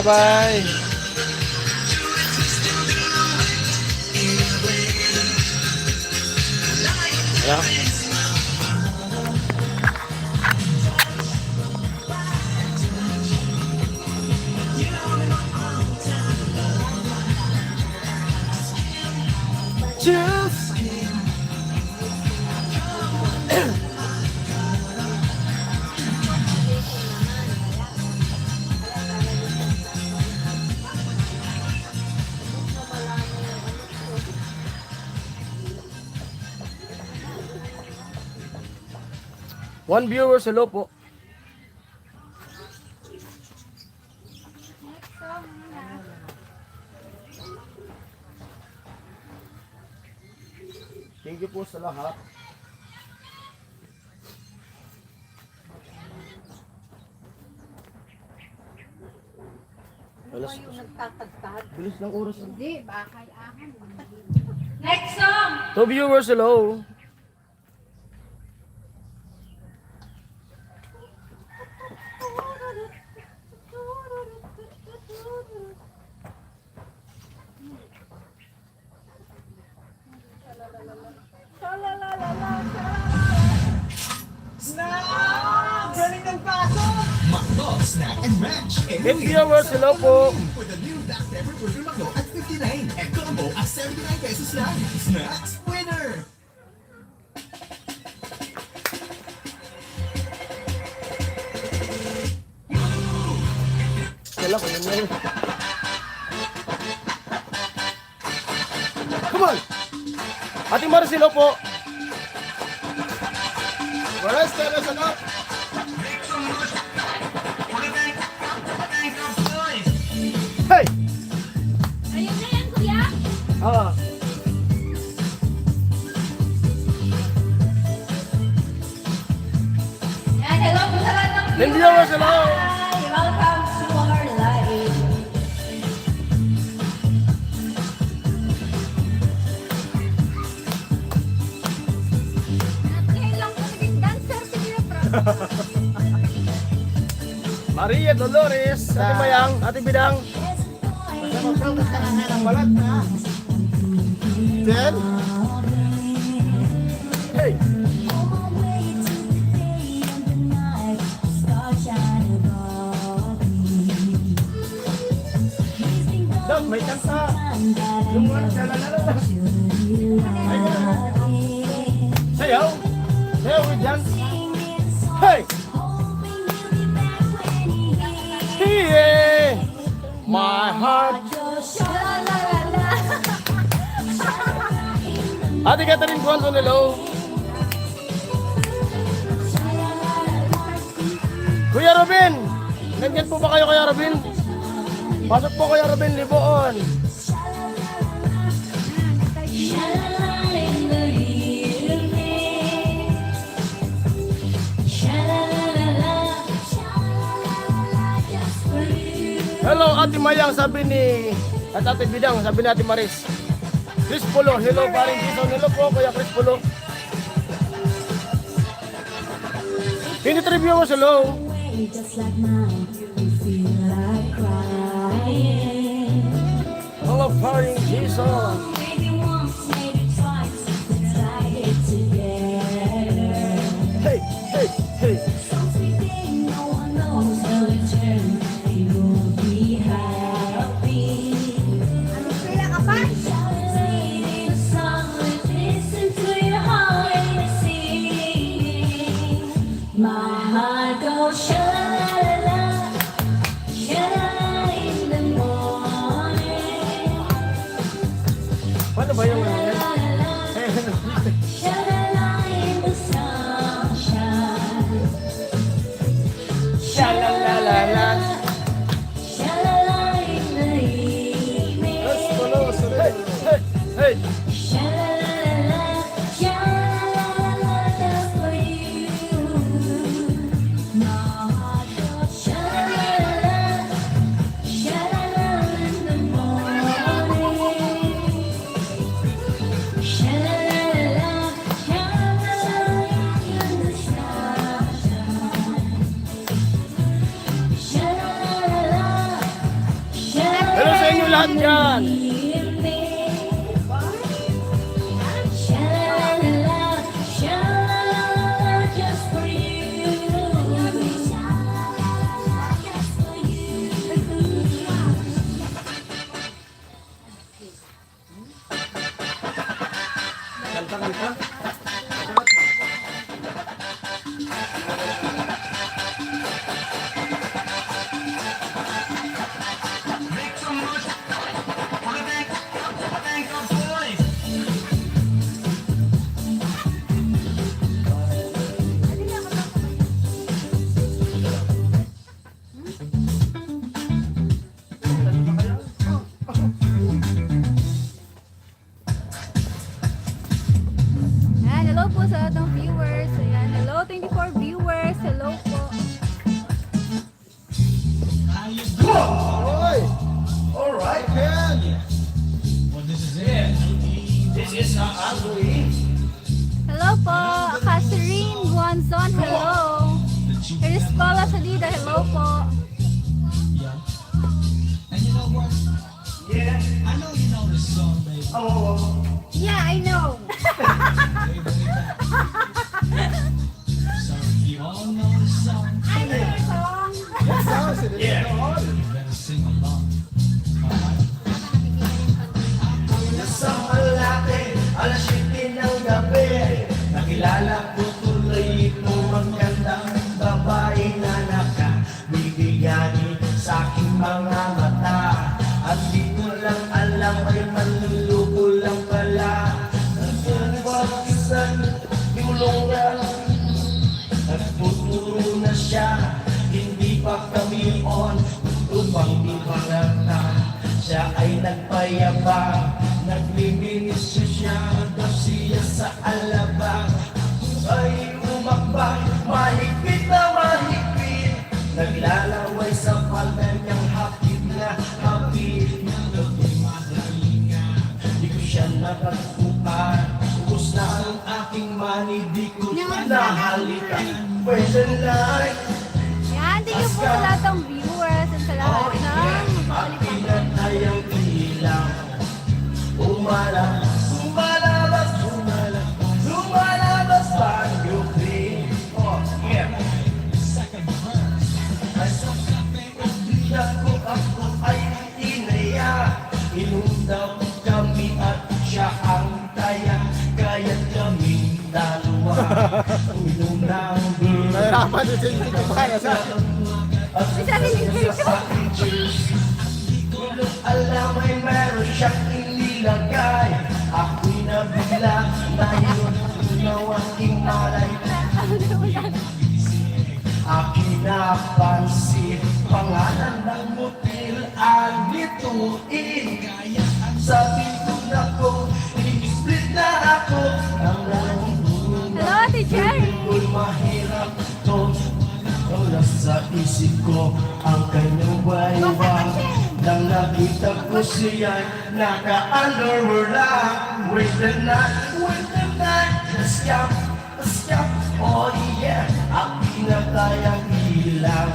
Bye-bye. Yeah. Choose. One viewer, hello po. Thank you po sa lahat. Alas, Yung nagtatagtad. bilis ng oras. Hindi, bakay ahan. Next song! Two viewers, hello. Galing ng paso! Macdo, snack and ranch. Eight viewers, hello po. For the new Black Pepper Burger Macdo at 59 and combo at 79 pesos lang. Snacks winner! Wala ko yun. Come on! Ate Maris, hello po. Maris, kaya nasa ka? Hey! Ayun na yan, kuya! Ah. Yan, hello po sa lahat ng Ten viewers, hello. Hi! Welcome to our live. At ngayon lang po naging dancer si Kuya Pro. Maria Dolores, Ate Mayang, Ate Bidang. Ten. Hey! Dog, may kanta. Yung mga nalalala. Sayaw. Sayaw with dance. Hey! Here, my heart. Ate Catherine Gonzon, hello. Kuya Robin, nandiyan po ba kayo, Kuya Robin? Pasok po, Kuya Robin, Liboon. Hello, Ate Mayang, sabi ni at Ate Bidang, sabi ni Ate Maris. Chris Polo, hello, paring Jason, hello po, Kuya Chris Polo. Pinit review mo, hello. Hello, paring Jason. Hey, hey, hey. Pila ka pa? My heart goes sha-la-la, sha-la-la in the morning. Paano ba yung yan? Sha-la-la in the sunshine. Sha-la-la-la-la. Sha-la-la in the evening. Hey, hey, hey. Sha-la-la-la, sha-la-la-la, just for you. My heart goes sha-la-la-la, sha-la-la in the morning. lahat dyan. Sha-la-la-la, sha-la-la-la, just for you. Sha-la-la-la, just for you. Make some noise for the Bangkok boys. Ayan, hello po sa atong viewers. Ayan, hello 24 viewers. Hello po. Oy! Alright, man! This is Agui. Hello po. Catherine Guanzon, hello. Eriscola Salida, hello po. Yeah, I know. I know your song. Sa malaki, alas 7 ng gabi, nakilala ko tuloy itong magandang babae na nakabibigyan sa aking mga mata. At di ko lang alam ay manluluko lang pala. Nagpapagkisan, tulungan, nagputuro na siya, hindi pa kami on, upang di marata. Siya ay nagpayabang, naglilinis siya daw siya sa alabang. Ay umakbang, mahigpit na mahigpit, naglalaway sa palda niyang hapit na hapit. Ako'y magalinga, di ko siya nakagpukan, ubos na ang aking money, di ko nahalikan. Pwede lang, Ayan, thank you po sa lahat ng viewers and sa lahat ng apinan ay ang ilaw. Umalabas, umalabas, umalabas, lumalabas Baguio Green. Oh, yeah. Ay sa kape, ubiyak ko ako ay inaya. Inundaw kami at siya ang taya, kaya't kaming dalawa. Uminom ng beer. Nahirapan din siya yung kaya sa At sa aking juice, walang alam ay meron siyang inilagay. Ako'y nabigla na yun ang aking malay. Aking napansin, pangalan ng motel ang nituin. Sabi ko na ko, i-split na ako. Ang lalong Hello, Ate Cherry. ko'y mahirap to. Wala sa isip ko ang kanyang waywang. Nang nakita ko siya naka-underwear lang. With the night, a scam, oh yeah. Ang pinatayang ilaw.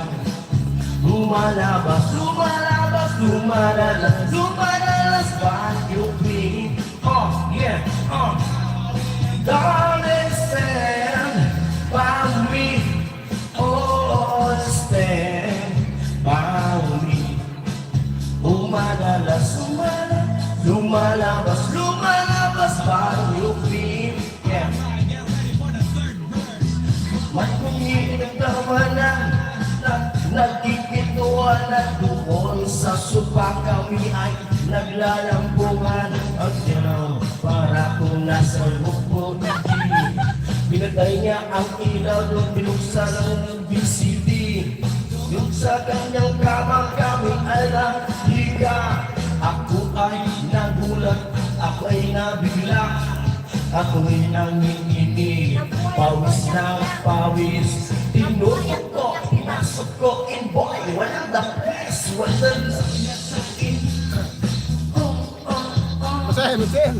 Lumalabas, lumalabas, lumalalas, lumalalas Baguio Green, oh yeah, Darling, stand by me. Oh, stand by me. Lumalalas, lumalabas, lumalabas Baguio Green, yeah. May kuminagdawanan, nagkikituan at doon sa sopa kami ay naglalambungan. At gano'n, para kung nasa lukbo ng TV. Binagay niya ang ilaw doon, binuksan ang VCD. Yung sa kanyang kama kami ay naghiga. Ako ay nagulat, ako ay nabigla. Ako'y nanginginig, pawis na pawis. Tinurot ko, pinasok ko in boy. Walang the best, walang sakin. Masahin, masahin.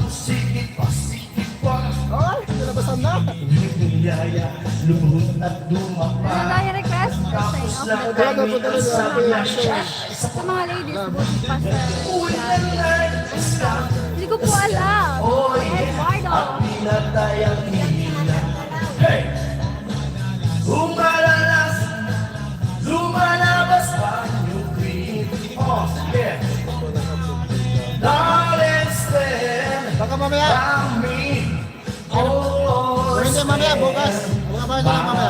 Sige pa, sige pa. Ay, nilabasan na. biyaya, lumuhod at dumapa. Ano tayo request? Tapos Sign lang off na tayo. kami ang sabi na siya. Sa mga ladies, buti pa sa... Ulan na Hindi ko po alam. Oy, Eduardo. at pinatay ang hila. Hey! Lumalalas, lumalabas pa yung green. Oh, yeah. Darling, stand Baka mamaya. by me. Oh, Hindi mamaya, bukas. Baka mamaya.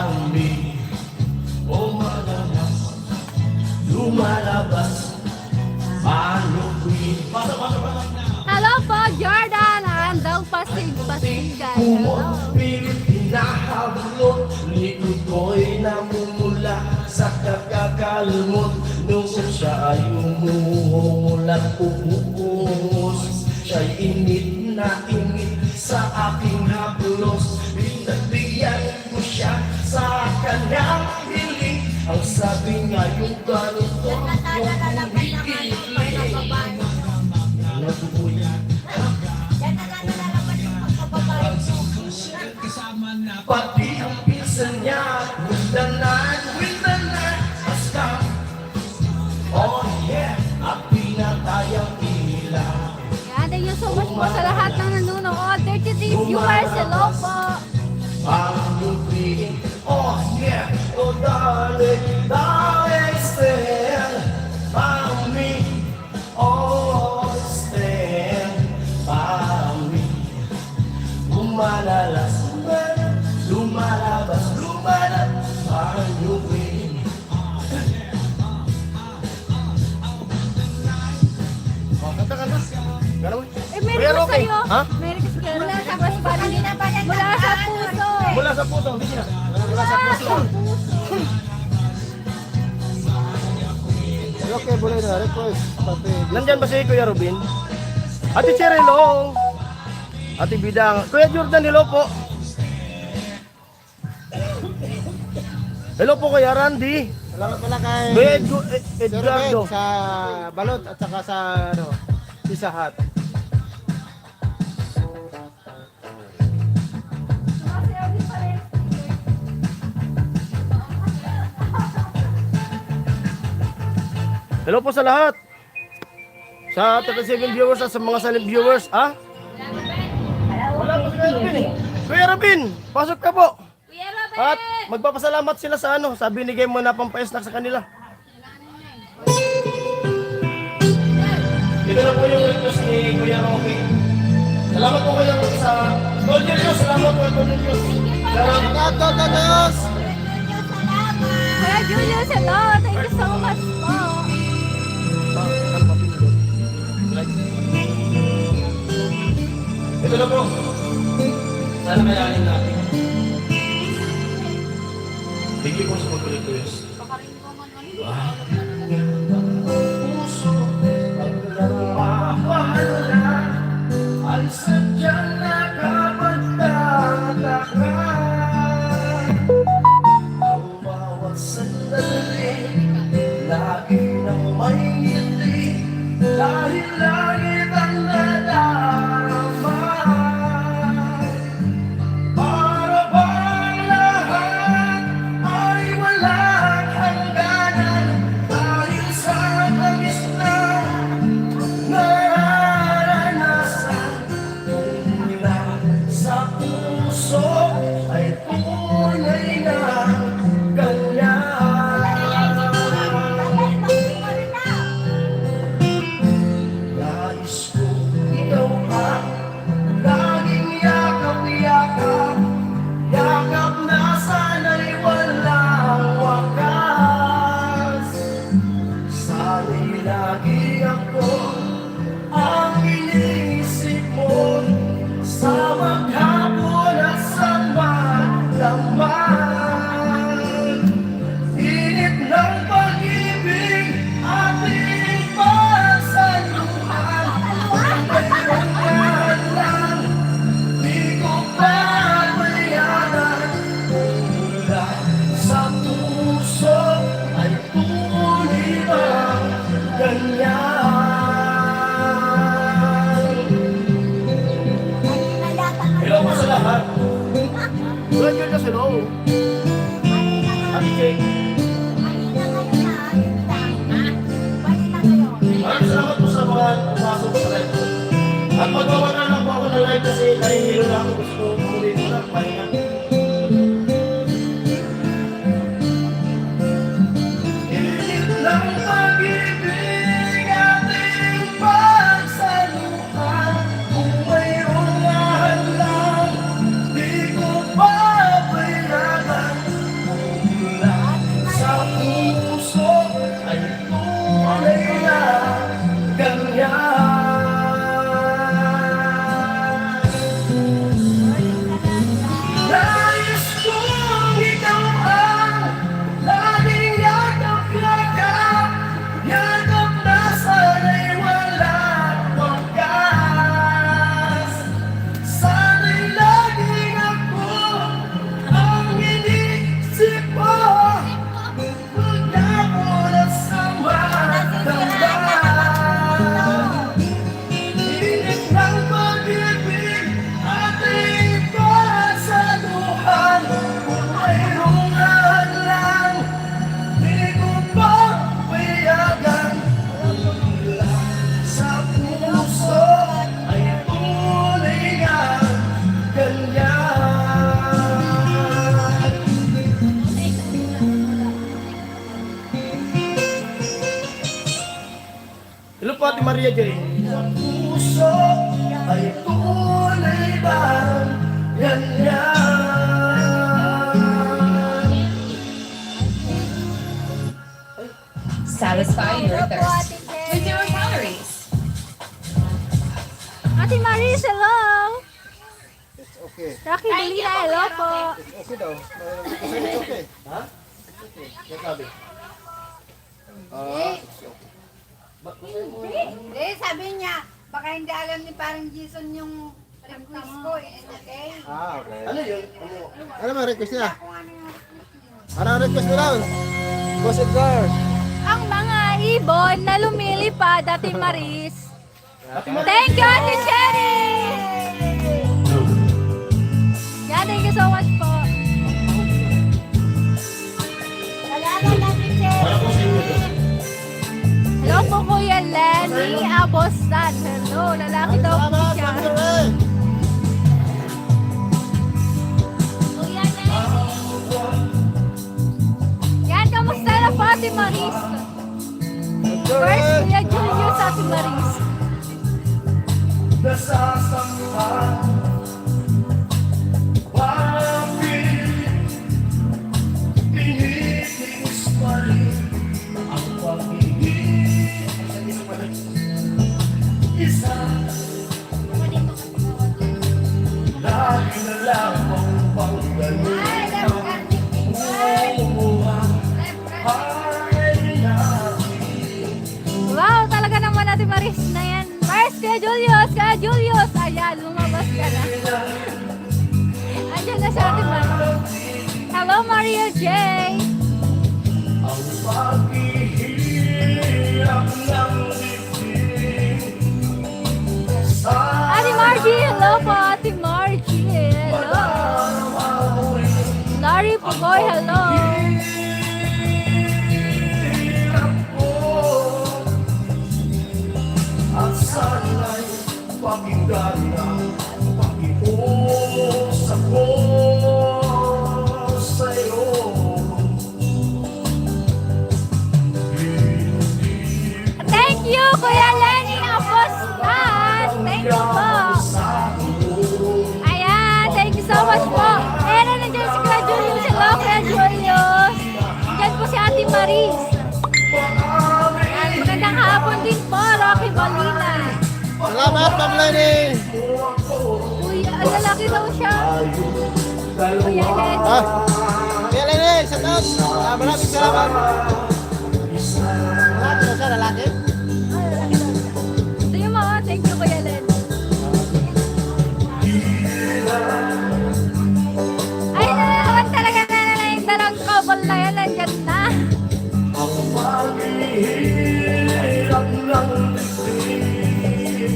Lumalabas Paano queen Hello po, Jordan. Handang pasig-pasigan. Hello. Pumupilit, hinahabulot Likod ko'y namumula Sa kakakalmot Nung siya ay umuulat Umuus Siya'y init na init Sa aking haplos Binagbigyan ko siya Sa kanyang hiling Ang sabi nga yung ganito Yung humigil Pati ang pinsan niya With the night Basta Oh yeah At pinatay ang ilaw Yan, thank you so much po sa lahat ng nanonood. 33 viewers, hello po. Pag-ibig Oh yeah Oh darling Darling stand by me Oh stand by me Lumalalas Lumalabas Pag-ibig Oh, kanta. Galaw. Eh, may Kuya request Roque, sa'yo. ha? May request kayo. Mula sa puso. Mula sa puso. Hindi na. Mula sa puso. Okay, boleh na. Request. Pati. Nandyan ba si Kuya Robin? Ate Cheryl, hello. Ate Bidang. Kuya Jordan, hello po. Hello po Kuya Randy. Salamat pala kay Kuya Sir Edgardo. Red sa balot at saka sa Pizza Hut. Hello po sa lahat. Sa 37 viewers at sa mga silent viewers, ah? Wala po si Kuya Robin eh. Kuya Robin, pasok ka po. Kuya Robert! At magpapasalamat sila sa sa binigay mo na pampaisnak sa kanila. Ito na po yung request ni Kuya Roque. Salamat po kayo sa Golden News. Salamat po Golden News. Salamat. Todos! Kuya Julius, hello. Thank you so much po. Ito na po. Sana mayanin natin. Thank you po sa mag-request. Puso pag nagmamahal na ay sadyang nakapagtataka. Ang bawat sandali lagi nang may ngiti dahil langit ang nadarama. Para bang lahat ay walang hangganan dahil sa tamis na nararanasan. Mula sa puso ay tunay na ganyan. Nais lang gusto umuwi ko ng pahinga. Init ng pag-ibig ating pagsaluhan. Kung mayroong lahat di ko papayagan. Kung mula sa puso ay tunay na ganyan. Nais kong ikaw ang laging yakap-yakap, yakap na sana'y walang wakas. Sana'y laging ako ang inisip mo, huwag ako na sumatanda. Init ng pag-ibig ating pasaluhan. Kung mayroong hadlang, di ko papayagan. Mula sa puso ay tunay nga ganyan. Hello po, Ate Maria J. Sa puso ay tunay ba ganyan? Satisfy your Hello po, thirst Ate with Jen. zero calories. Ate Maris, hello! It's okay. Rocky Belina, hello po! It's okay daw. It's okay. Ha? Yan sabi. Hindi, sabi niya, baka hindi alam ni parang Jason yung request ko. Okay? Ah, okay. Ano yun? Ano? Ano ba request niya? Ano ang request mo daw? Gossip Girl. Ang mga ibon na lumilipad, Ate Maris. Thank you, Ate Cherry! Yeah, thank you so much po. Salamat natin, Chen. Hello po, Kuya Lenny Abostan. Hello, lalaki daw po Salamat, siya. Mami Ray. Kuya Lenny. Yan, kamusta na po, Ate Maris? First, Kuya Julius, Ate Maris. Nasasampan, bakit tinitiis pa rin ang pag-ibig? Isa, lagi na lang ang panggaling umuha ay natin. Wow, talaga naman, Ate Maris na yan. First, Kuya Julius, Kuya Julius. Ayan, lumabas ka na. Andiyan na siya, Ate Maris. Hello, Maria J. Ang paghihirap ng dibdib sa Ate Margie, hello po, Ate Margie. Hello. Larry Pugoy, hello. hirap ko at sana'y pakinggan na pakiusap ko sa'yo. Thank you, Kuya Lenny Apostat. Thank you po. Ayan, thank you so much po. Ayan na nandiyan si Kuya Julius. Hello, Kuya Julius. Diyan po si Ate Maris. Ayan, magandang hapon din po, Rocky Molina. Salamat, Ma'am Lenny. Uy, ang lalaki daw siya. Kuya Lenny. Ah, Kuya Lenny, shout out. Maraming salamat. Lalaki na siya, lalaki. Ito yung mga, thank you, Kuya Lenny. Ay, nalaman talaga na yung dalawang couple na yan, nandyan na. Ang paghihirap ng dibdib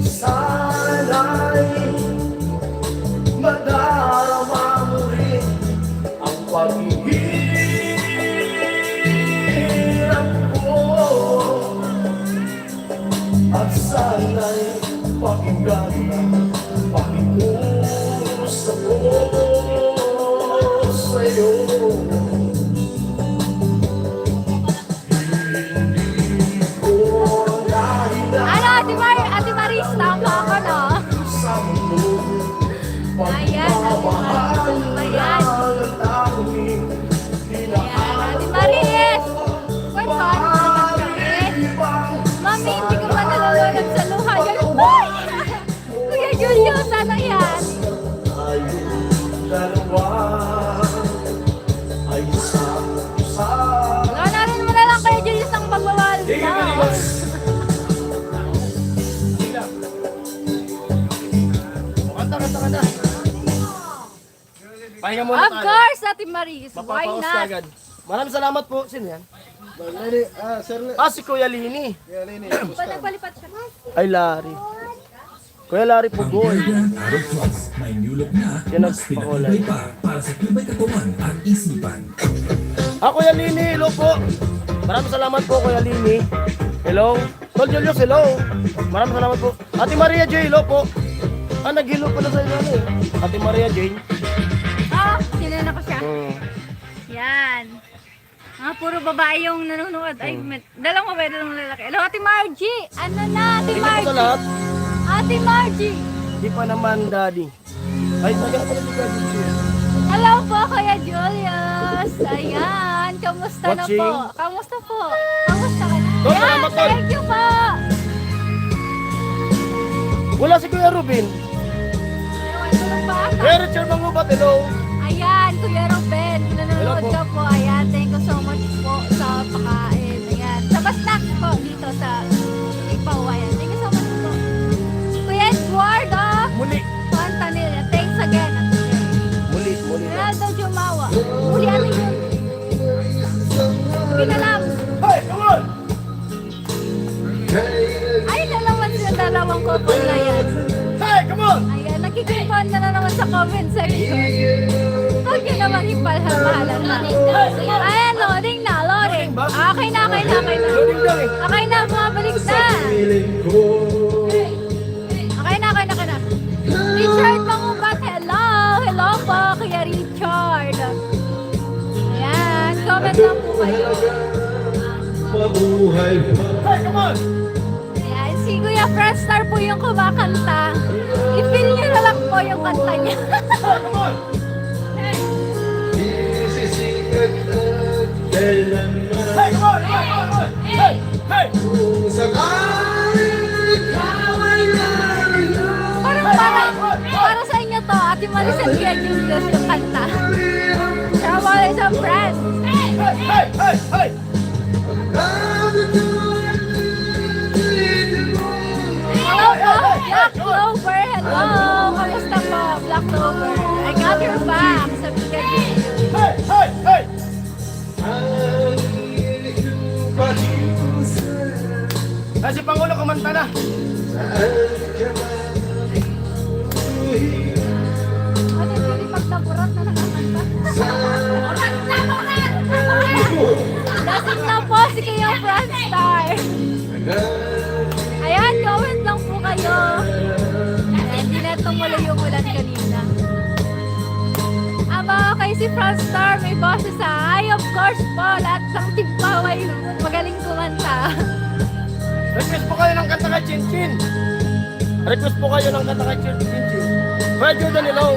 sana'y madarama mo rin ang paghihirap pahinga muna Of tayo. course, Ate Maris. Why Mapapaus ka not? agad. Maraming salamat po. Sino yan? Lini, Sir Si Kuya Lini. Lini. Ba't nagpalipat siya? Ay, Larry. Kuya Larry po, boy. Grand Araw Plus, may new look na, Yan ang mas pinatibay pa para sa tibay katawan at isipan. Kuya Lini, hello po. Maraming salamat po, Kuya Lini. Hello. Tol Julius, hello. Maraming salamat po. Ate Maria J, hello po. Naghilo pala sa inyo ano eh. Ate Maria J. Sinana ko siya. Hmm. Yan. Puro babae yung nanonood. Ay, dalawang babae, dalawang lalaki. Hello, Ate Margie. Ano na, Ate Hindi po sa lahat. Margie? Ate Margie. Di pa naman, Daddy. Ay, taga pala si Daddy. Hello po, Kuya Julius. Ayan, kamusta na Watching. po? Kamusta po? Kamusta ka na? Tol, Ayan, salamat, Tol. thank you po. Wala si Kuya Ruben. Ewan ko lang ba? Kuya Richard Mangubat, hello. Ayan, Kuya Ruben, Hello nanonood po. ka po. Ayan, thank you so much po sa pakain. Ayan, sa Bastak po, dito sa Ipaw. Ayan, thank you so much po. Kuya Eduardo, Muli. Pantanil, thanks again. Muli. Ronaldo Jumawa, muli ano yun? Pinalam. Hey, come on! Ay, nalaman sila dalawang couple na yan. Hey, come on! Ayan, nakikimpan na naman sa comment section. Huwag nyo naman ipalhamahalan na. Ayan, loading na, loading. Okay na. Loading lang eh. Okay na, bumabalik na. Okay na. Richard Mangubat, hello. Hello po, Kuya Richard. Ayan, comment lang po kayo. Hey, come on! Ayan, si Kuya Friendstar po yung kumakanta. I-feel nyo na lang po yung kanta niya. Hey, come on! Hey, come on! Hey! Para sa inyo to, Ate Maris and Kuya Julius yung kanta. Trouble is a friend. Hey! Hello po, Black Clover. Hello, kamusta po, Black Clover? I got your back, sabi ka Julius. Hey! Si Pangulo kumanta na. Ano yung pag naburat na nakakanta? Lasing na po si Kuya Friendstar. Ayan, comment lang po kayo. Hindi na tumuloy yung ulan kanina. Kay si Friendstar, may boses sa ay, of course po, lahat ng tigpaway magaling kumanta. Request po kayo ng kanta kay Chin. Request po kayo ng kanta kay Chin. Kuya Jordan, hello.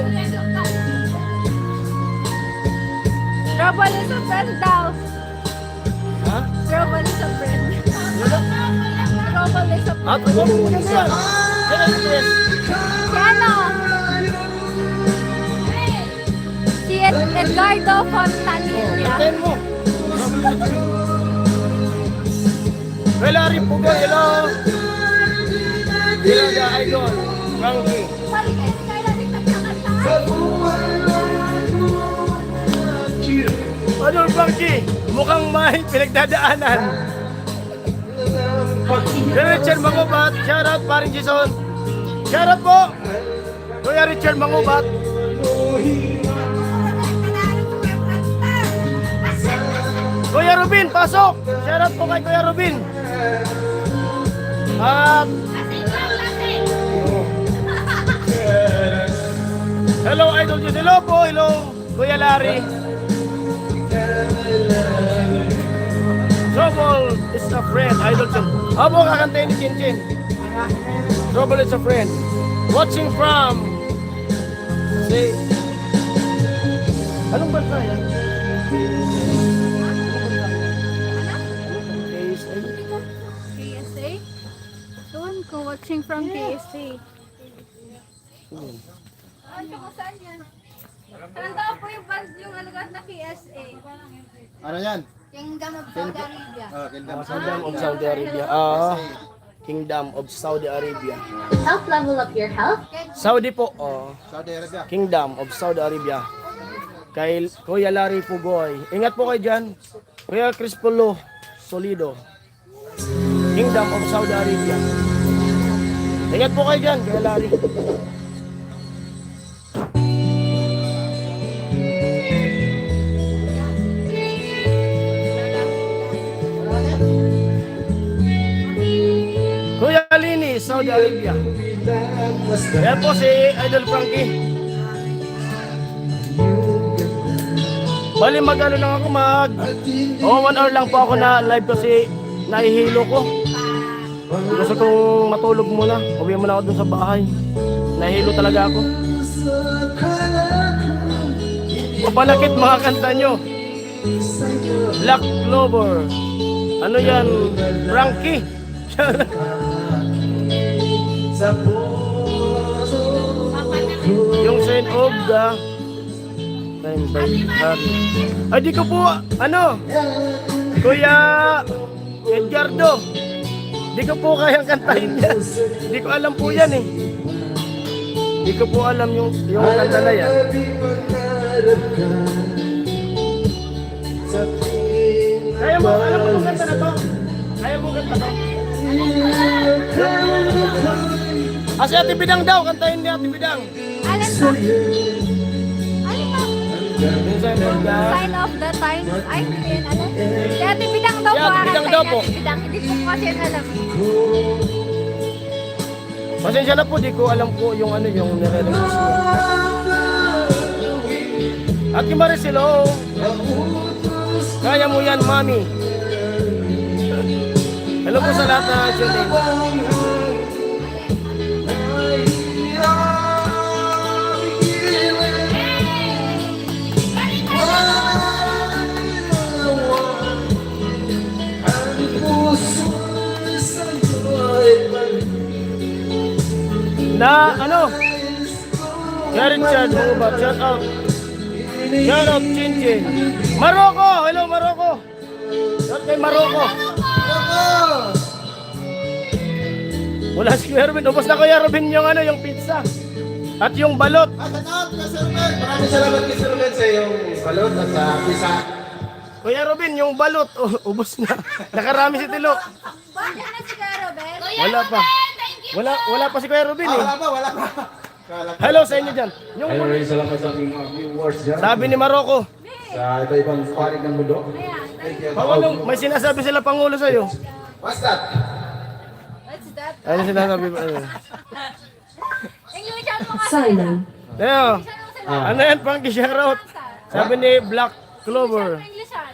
Trouble is a friend daw. Ha? Trouble is a friend. Trouble is a friend. Tuwa mo muna siya. Yan ang request. Si ano? Si Edgardo Fontanilla. Hintayin mo. Kuya Larry po ba? Hello. Hello, the idol. Frankie. Ano, Frankie? Mukhang may pinagdadaanan. Kuya Richard Mangubat, shoutout paring Jason. Shoutout po. Kuya Richard Mangubat. Kuya Rubin, pasok. Shoutout po kay Kuya Rubin. At hello, Idol Diyos. Hello po, hello. Kuya Larry. Trouble is a friend, Idol Diyos. Abo kakantayin ni Chin Chin. Trouble is a friend. Watching from say anong bansa yan? KSA? KSA? Doon ko, watching from KSA. Ano ko saan yan? Anong tawag po yung band yung alagat na KSA? Ano yan? Kingdom of Saudi Arabia. Kingdom of Kingdom of Saudi Arabia. Kingdom of Saudi Arabia. Help level up your health. Saudi po. Saudi Arabia. Kingdom of Saudi Arabia. Kay Kuya Larry Pugoy. Ingat po kayo dyan. Kuya Crispolo Solido. Kingdom of Saudi Arabia. Ingat po kayo dyan, Kuya Larry. Kuya Lini, Saudi Arabia. Yan po si Idol Frankie. Bali mag-ano lang ako oh, 1 hour lang po ako na live kasi nahihilo ko. Gusto kong matulog muna. Uwi muna ako dun sa bahay. Nahihilo talaga ako. Papalakit mga kanta nyo. Black Clover. Ano yan? Frankie. Yung Saint of the Time by Harry. Ay di ko po, ano? Kuya Edgardo. Di ko po kayang kantahin yan. Di ko alam po yan eh. Di ko po alam yung kanta na yan. Kaya mo, alam mo kung kanta na to? Kaya mo kanta to? Si Ate Bidang daw, kantahin ni Ate Bidang. Alam ba? Ano ba? Sign of the times. Ay, hindi yan alam. Si Ate Bidang daw Si po. Ate Bidang daw po. Ate Bidang. Hindi po kasi yan alam. Pasensya na po, di ko alam po yung ano, yung nire-request niya. Ate Maris, hello. Kaya mo yan, mami. Hello po sa lahat na tune in. Na ano? Kaya Richard, mga ba? Shout out. Shout out, Chinchin. Maroko! Hello, Maroko! Shout kay Maroko. Wala si Kuya Robin. Ubos na Kuya Robin yung ano, yung pizza. At yung balot. Maraming salamat kay Sir Ruben sa iyong balot at sa pisa. Kuya Robin, yung balot. Ubos na. Nakarami si Tilo. Bakit na si Kuya Robert? Wala pa. Wala pa si Kuya Robin eh. Wala pa. Hello sa inyo dyan. Yung Ay, maraming salamat sa aking mga viewers dyan. sabi ni Maroko. Sa iba-ibang panig ng mundo. Thank you. Paano, may sinasabi sila Pangulo sa'yo. What's that? What's that? Ano sinasabi ba? Ano? English ang mga Silent. Ayo. Ano yan, Frankie shoutout? Sabi ni Black Clover. Englishan.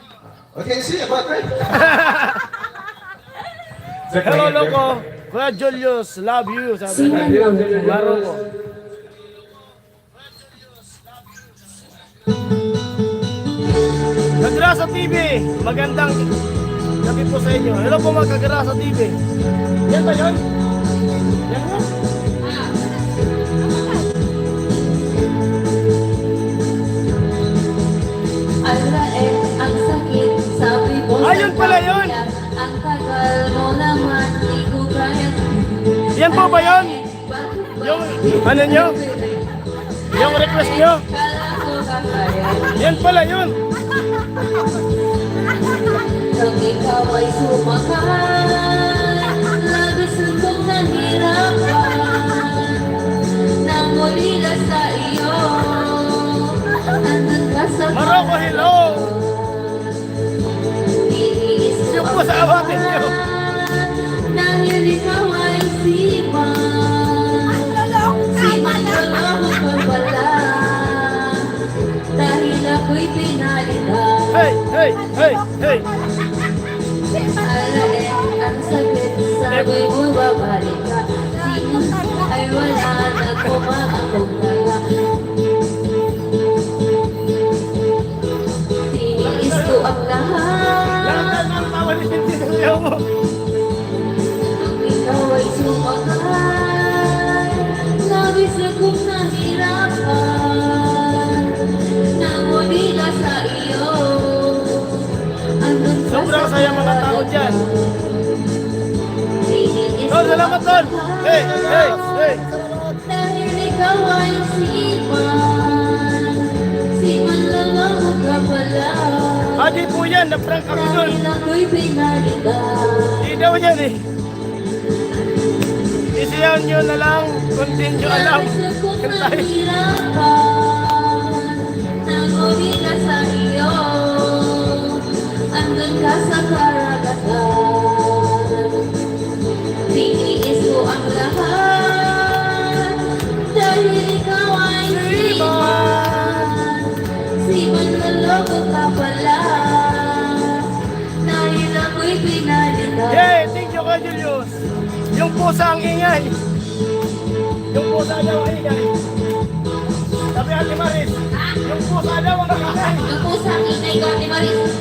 Okay, see about that. Hello, Loco. Kuya Julius, love you. Sabi ni Maroko. Kagrasa TV, magandang gabi po sa inyo. Hello po mga Kagrasa TV. Yan ba yun? Yan ba? Ala ang sakit, sabi ko sa Ayun pala yun! kanya, ang tagal mo naman, di ko kaya. Yan po ba yun? Yung ano nyo? Yung request nyo? Kala ko kakaya, Yan pala yun! nang ikaw ay sumakay, labis kong nahirapan, nang muli na sa iyo, andun ka sa Maroko, hello! Yung po sa awatin nyo. dahil ikaw ay siman. Siman ka lang pa pala, dahil ako'y pinalitan. Hey, hey, hey, hey! Ala ang sakit, sabi mo babalik ka. Sino ay wala na kumakakong laga. Tiniis ko ang lahat, Lahat ng tawa ni Sintiyo mo. nung ikaw ay sumakay. Labis akong nahirapan, namuli na sa iyo. Andun ka Sobrang sa saya mga tao dyan. tiniis Tol, ko salamat ang Tol! Hey, hey, hey! dahil ikaw ay siman. Siman lang yan, na-prank ako dun. Dahil ako'y pinalitan. Hindi daw yan eh. Isiyaw nyo na lang kung di nyo alam. Labis akong Kantay. nahirapan. Nanguli na sa iyo. Andun ka sa karagatan. Tiniis ko ang lahat. Dahil ikaw ay siman. Siman na loko ka pala. Dahil ako'y pinalitan. Yay! Thank you kay Julius. Yung pusa ang ingay. Yung pusa daw ang ingay. Sabi Ate Maris, yung pusa daw ang ingay. Yung pusa ang inay ko, Ate Maris.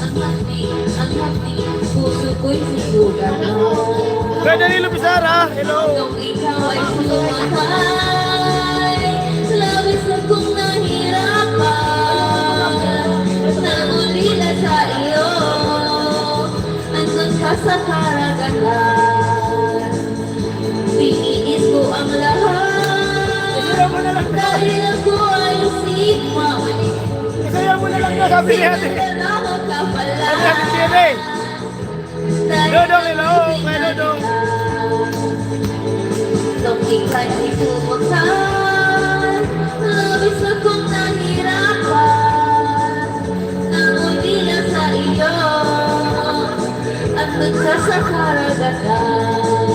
Ang hapdi, puso ko'y siguran. Kaya Danilo Pizarra, hello. Nung ikaw ay sumakay, labis akong nahirapan. Nangulila sa iyo, andun ka sa karagatan. Tiniis ko ang lahat, Isayaw mo na lang daw. dahil ako ay sigma. Isayaw mo na lang daw, sabi ni Ate. Naloko ka pala. Sabi ni Ate Tiene. Dodong, hello. Kay Dodong. Nung ika'y sumakay, labis akong nahirapan. Nanguli na sa iyo, andun ka sa karagatan.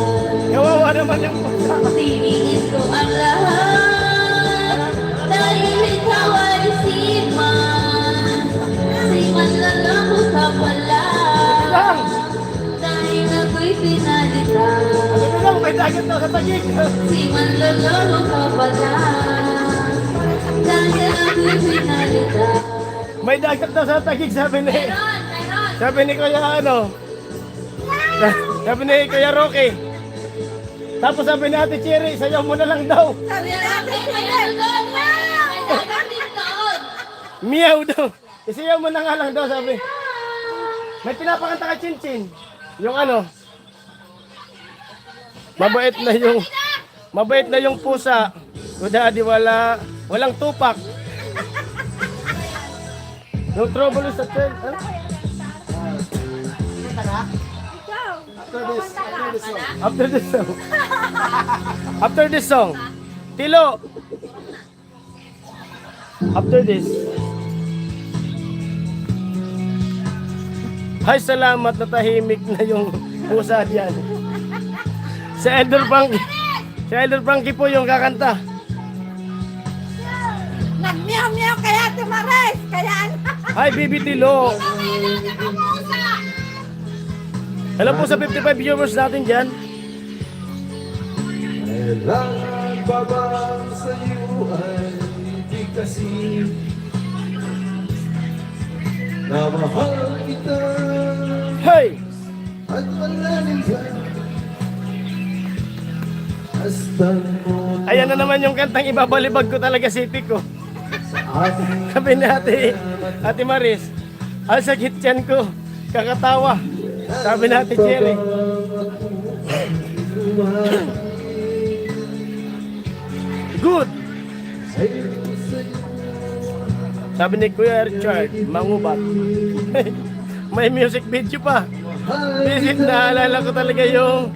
Kawawa naman yung pusa. Tiniis ko ang lahat, dahil ikaw ay siman. Siman na lang ka pala, Lang. dahil ako'y pinalitan. Ano lang, may dagat daw sa tagig. Siman na lang ka pala, dahil ako'y pinalitan. May dagat daw sa tagig, sabi ni. Sabi ni Kuya ano. Sabi ni Kuya Rocky. Tapos sabi ni Ate Cherry, sayaw mo na lang daw. Meow daw. Isayaw mo na nga lang daw, sabi. May pinapakanta ka Chinchin. Yung ano. Mabait na yung pusa. O daddy, walang tupak. Yung trouble sa train. Ano? After this song. After this song. Tilo. After this. Ay, salamat na tahimik na yung pusa diyan. Si Elder Frankie po yung kakanta. Nag-meow-meow kaya tumares. Kaya ano? Hi, Bibi Tilo. Hello po sa 55 viewers natin dyan. Kailangan pa bang sa'yo ay di kasi na mahal kita Hey! at malalim ka. Astan mo Ayan na naman yung kantang ibabalibag ko talaga city ko. aking Sabi ni Ate Maris, ang sakit yan ko, kakatawa. Sabi ni Ate Cherry. Good! Sabi ni Kuya Richard, mangubat. May music video pa. Visit na, alala ko talaga yung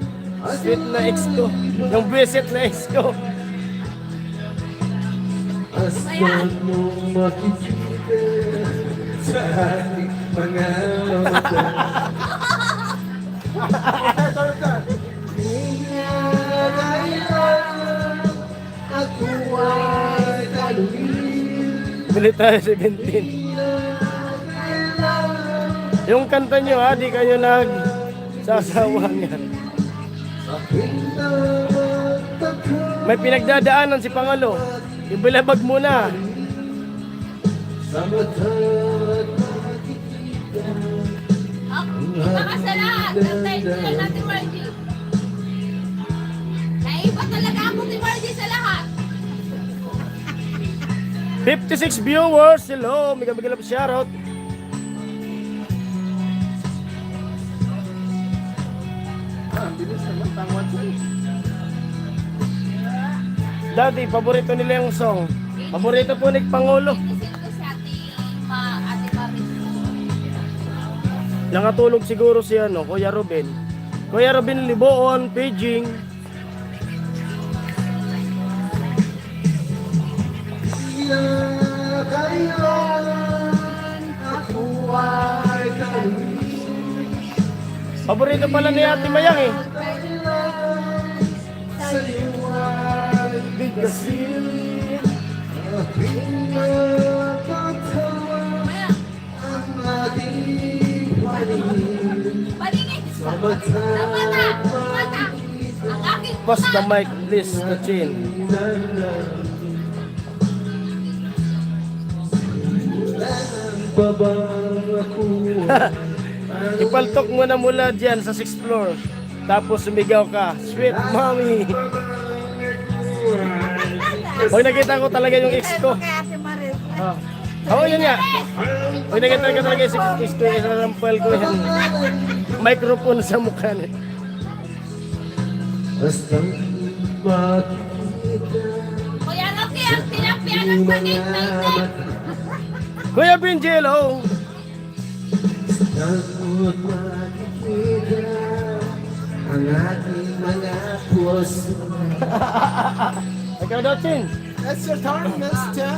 sweet na ex ko. Yung visit na ex ko. astan mo makikita sa ating mga mata. Ako ay talunin. Bili tayo 17. Yung kanta nyo ha, di kayo nagsasawa niyan. May pinagdadaanan si Pangalo. Ibilabag muna. Sa mata't Baka sa lahat, nag-time lang natin Margie. Naiba talaga ako ni Margie sa lahat. 56 viewers. Hello, may kabigilap shoutout. Dati, paborito nila yung song. Paborito po ni Pangulo. Sino si Ate Nakatulog siguro si ano, Kuya Ruben. Kuya Ruben Liboon, paging. Paborito pala ni Ate Mayang eh. Paningin! Mata! Ang aking Pass the mic, please, the chin. Ipaltok mo na mula dyan sa 6th floor. Tapos sumigaw ka, sweet mommy. Pag nakita ko talaga yung ex ko. Kay Ate Maris. Ah. Oo, yun nga. Pag nakita ko talaga yung ex ko, isasampal ko yung microphone sa mukha niya. Kuya Rocky, ang tinapyan ng pagigmaitin! Kuya Benji, hello. Ang ating mga puso. Ikaw daw, Chin. That's your turn, mister.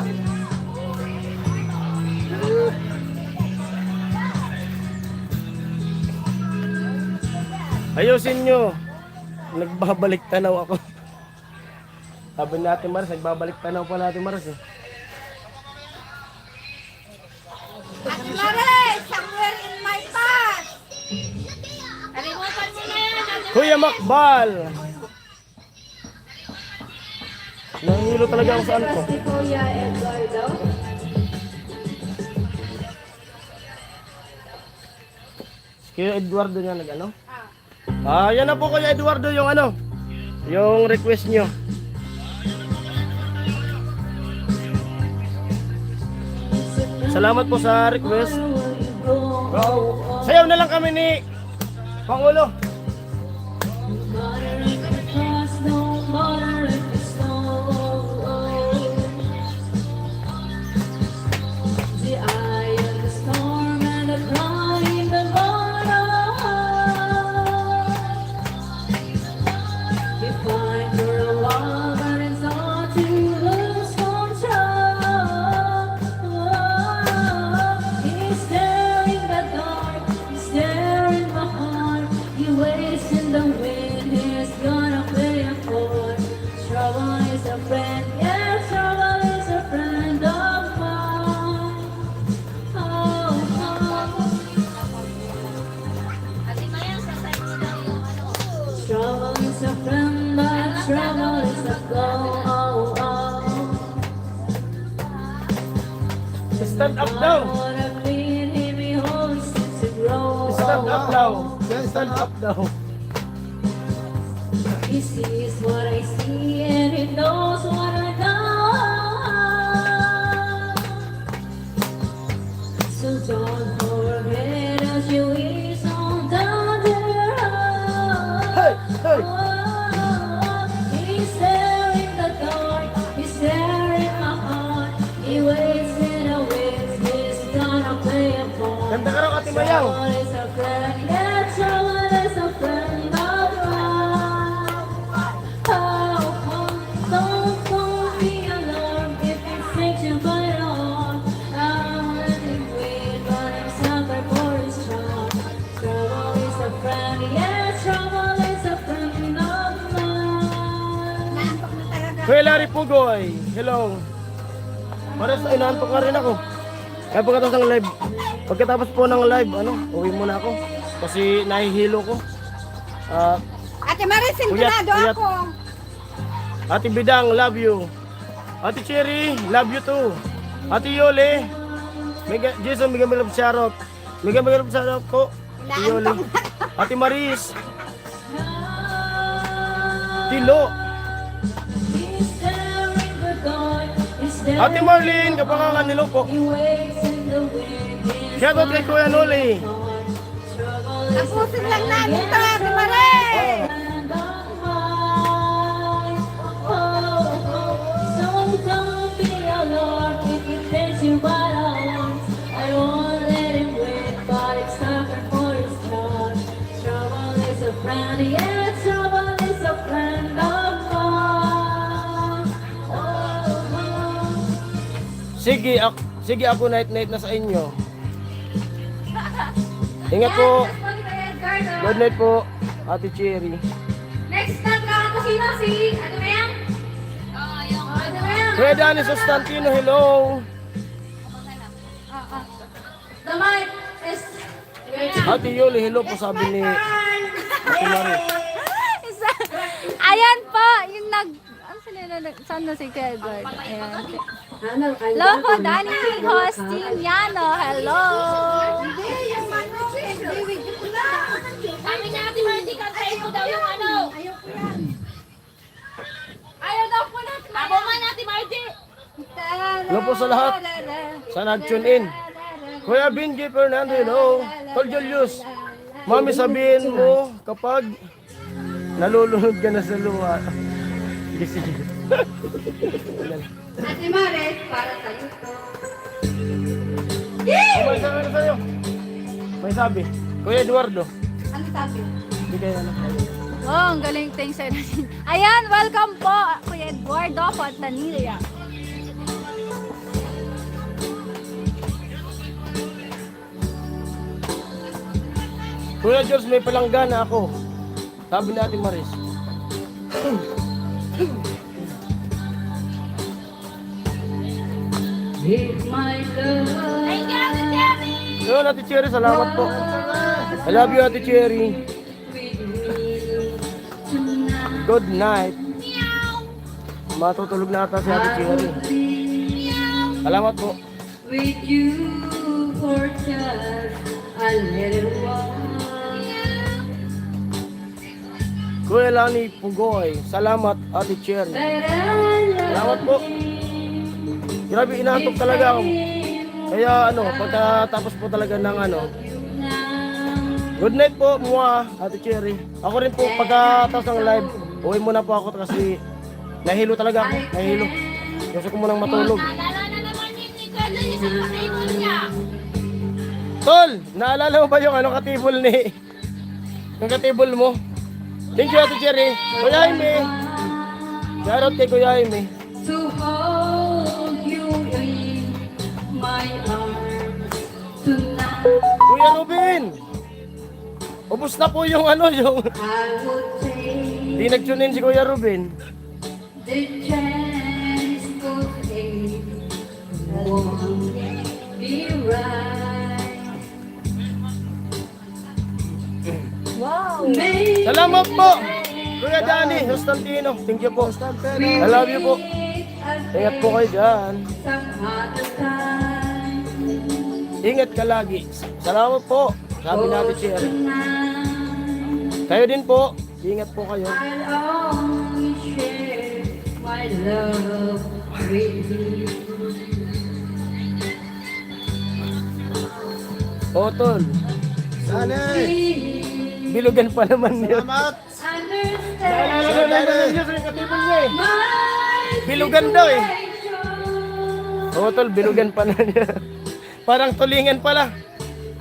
Ayusin nyo. Nagbabalik tanaw ako. Sabi natin Maris, nagbabalik tanaw pa natin Maris eh. Ate Maris, somewhere in my past. Kalimutan mo na yan! Kuya Makbal. Nangilo talaga ako saan ko. Si Kuya Eduardo. Kuya Eduardo nga nag-ano? Yan na po Kuya Eduardo yung ano, yung request nyo. Salamat po sa request. Sayaw na lang kami ni Pangulo. The eye of the storm and the cry in the bottom. You find for a while, but it's hard to lose control. He's there in the dark, he's there in my heart. He waits in the wind, he's gonna play a chord. Trouble is a friend, yeah, trouble is a friend of mine. Oh, Ate Maya, sa side mo daw yung ano. trouble is a friend, but trouble is a go. Stand up daw. Wanna clean him, he holds to grow. Stand up daw. Stand up daw. He sees what I see and he knows what I know. So don't forget as you ease on down there. Hey, hey. He's there in the dark, he's there in my heart. He waits in the wings, he's gonna play a part. Ganda ka raw Ate Mayang. Trouble is a friend, yeah, trouble is a friend of mine. Don't be alarmed if it takes you by the arm. I'm letting wait, but I'm sucker for his charm. Trouble is a friend, yeah, trouble is a friend of mine. Naantok na talaga. Kuya Larry Pugoy, hello. Maris, ay naantok na rin ako. Kaya pagkatapos po ng live, uwi muna ako. Kasi nahihilo ko. Ate Maris, sintonado Uyat. ako. Ate Bidang, love you. Ate Cherry, love you too. Ate Yole, Jason, mega love shoutout. Mega love shoutout po. Ate Yole. Ate Maris, Tilo. He's there in the dark, he's there. Ate Marlene, kapangangan nilo po. He waits in the wind, he's Shoutout kay Kuya Noli. Tapusin lang namin to, Ate Maris. So don't be alarmed if it takes you by the arms. I won't let him win, but it's time for And yeah, trouble is a friend of mine. Oh, Sige ako night na sa inyo. Ingat po. Good night po, Ate Cherry. Next time ka sino si ano ba yan? Ano ba yan? Kuya Danny Sustantino, hello. The mic is... Ate Yoli, hello po sabi ni Ate Marie. Ayan po, yung ano sila saan na si Kuya Edward? Ayan. Hello po, Danny Hostiniano. Hello. Sabi niya Ate Marty, kantayin mo daw yung ano. Ayaw daw po natin. Abo man Ate Marty. Hello po sa lahat. Sa nag-tune in. Kuya Benji Fernando, hello. Tol Julius, mami sabihin mo kapag nalulunod ka na sa luha. Sige. Ate Mares, para sa'yo to. May sabi na sa'yo. May sabi. Kuya Eduardo. Ano sabi? Hindi kayo ano. Oh, ang galing thing sa natin. Ayan, welcome po, Kuya Eduardo Fontanilla. Kuya George, may palanggana ako. Sabi natin Maris. With my love. Thank you Ate Cherry. Yun, Ate Cherry, salamat po. I love you, Ate Cherry. Good night. Matutulog na ata si Ate Cherry. Salamat po. With you for just a little while. Kuya Lani Pugoy, salamat Ate Cherry. Salamat po. Grabe, inaantok talaga ako. Kaya ano, pagkatapos po talaga ng ano. Good night po, mga Ate Cherry. Ako rin po, pagkatapos ng live, uwi muna po ako kasi nahilo talaga ako. Nahilo. Gusto ko munang matulog. Naalala na naman ni Kuya Julius sa table niya. Tol, naalala mo ba yung ano katibol ni... Yung katibol mo? Thank you, Ate Cherry. Kuya Jaime. Shoutout kay Kuya Jaime. To hold you in my arms tonight. Kuya Ruben! Ubus na po yung ano, yung... I would take Di nag-tune in si Kuya Ruben. the chance to take won't be right. Wow. Maybe Salamat po! Kuya Danny Sustantino. Thank you po. I love you po. Ingat po kayo dyan. some other time. Ingat ka lagi. Salamat po. Sabi natin Cherry. Tonight, Kayo din po. Ingat po kayo. I'll only share my love with you. Tol. Sana Bilugan pa naman yun. salamat. Understand my Bilugan daw eh. situation. Tol, bilugan pa na niya. Parang tulingan pala.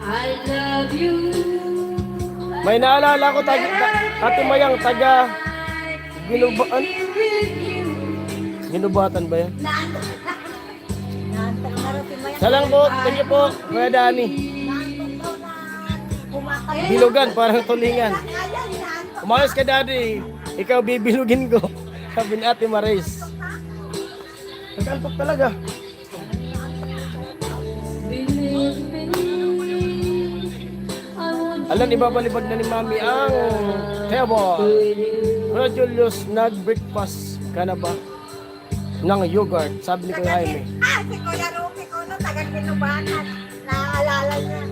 I love you. May naalala ko Ate Mayang taga Ginubaan. Ginubatan ba yan? Salang po, thank you po, Kuya Danny. Bilugan, parang tulingan. Umayos ka, Daddy. Ikaw bibilugin ko. Sabi ni Ate Maris. Nagkantok talaga. Believe me, I would Alam, ibabalibag na ni Mami ang table. Kuya Julius, nag-breakfast ka na ba? Ng yogurt, sabi ni Kuya Jaime. Si Kuya Rupi ko no, taga-Kinubanan. Naaalala niya.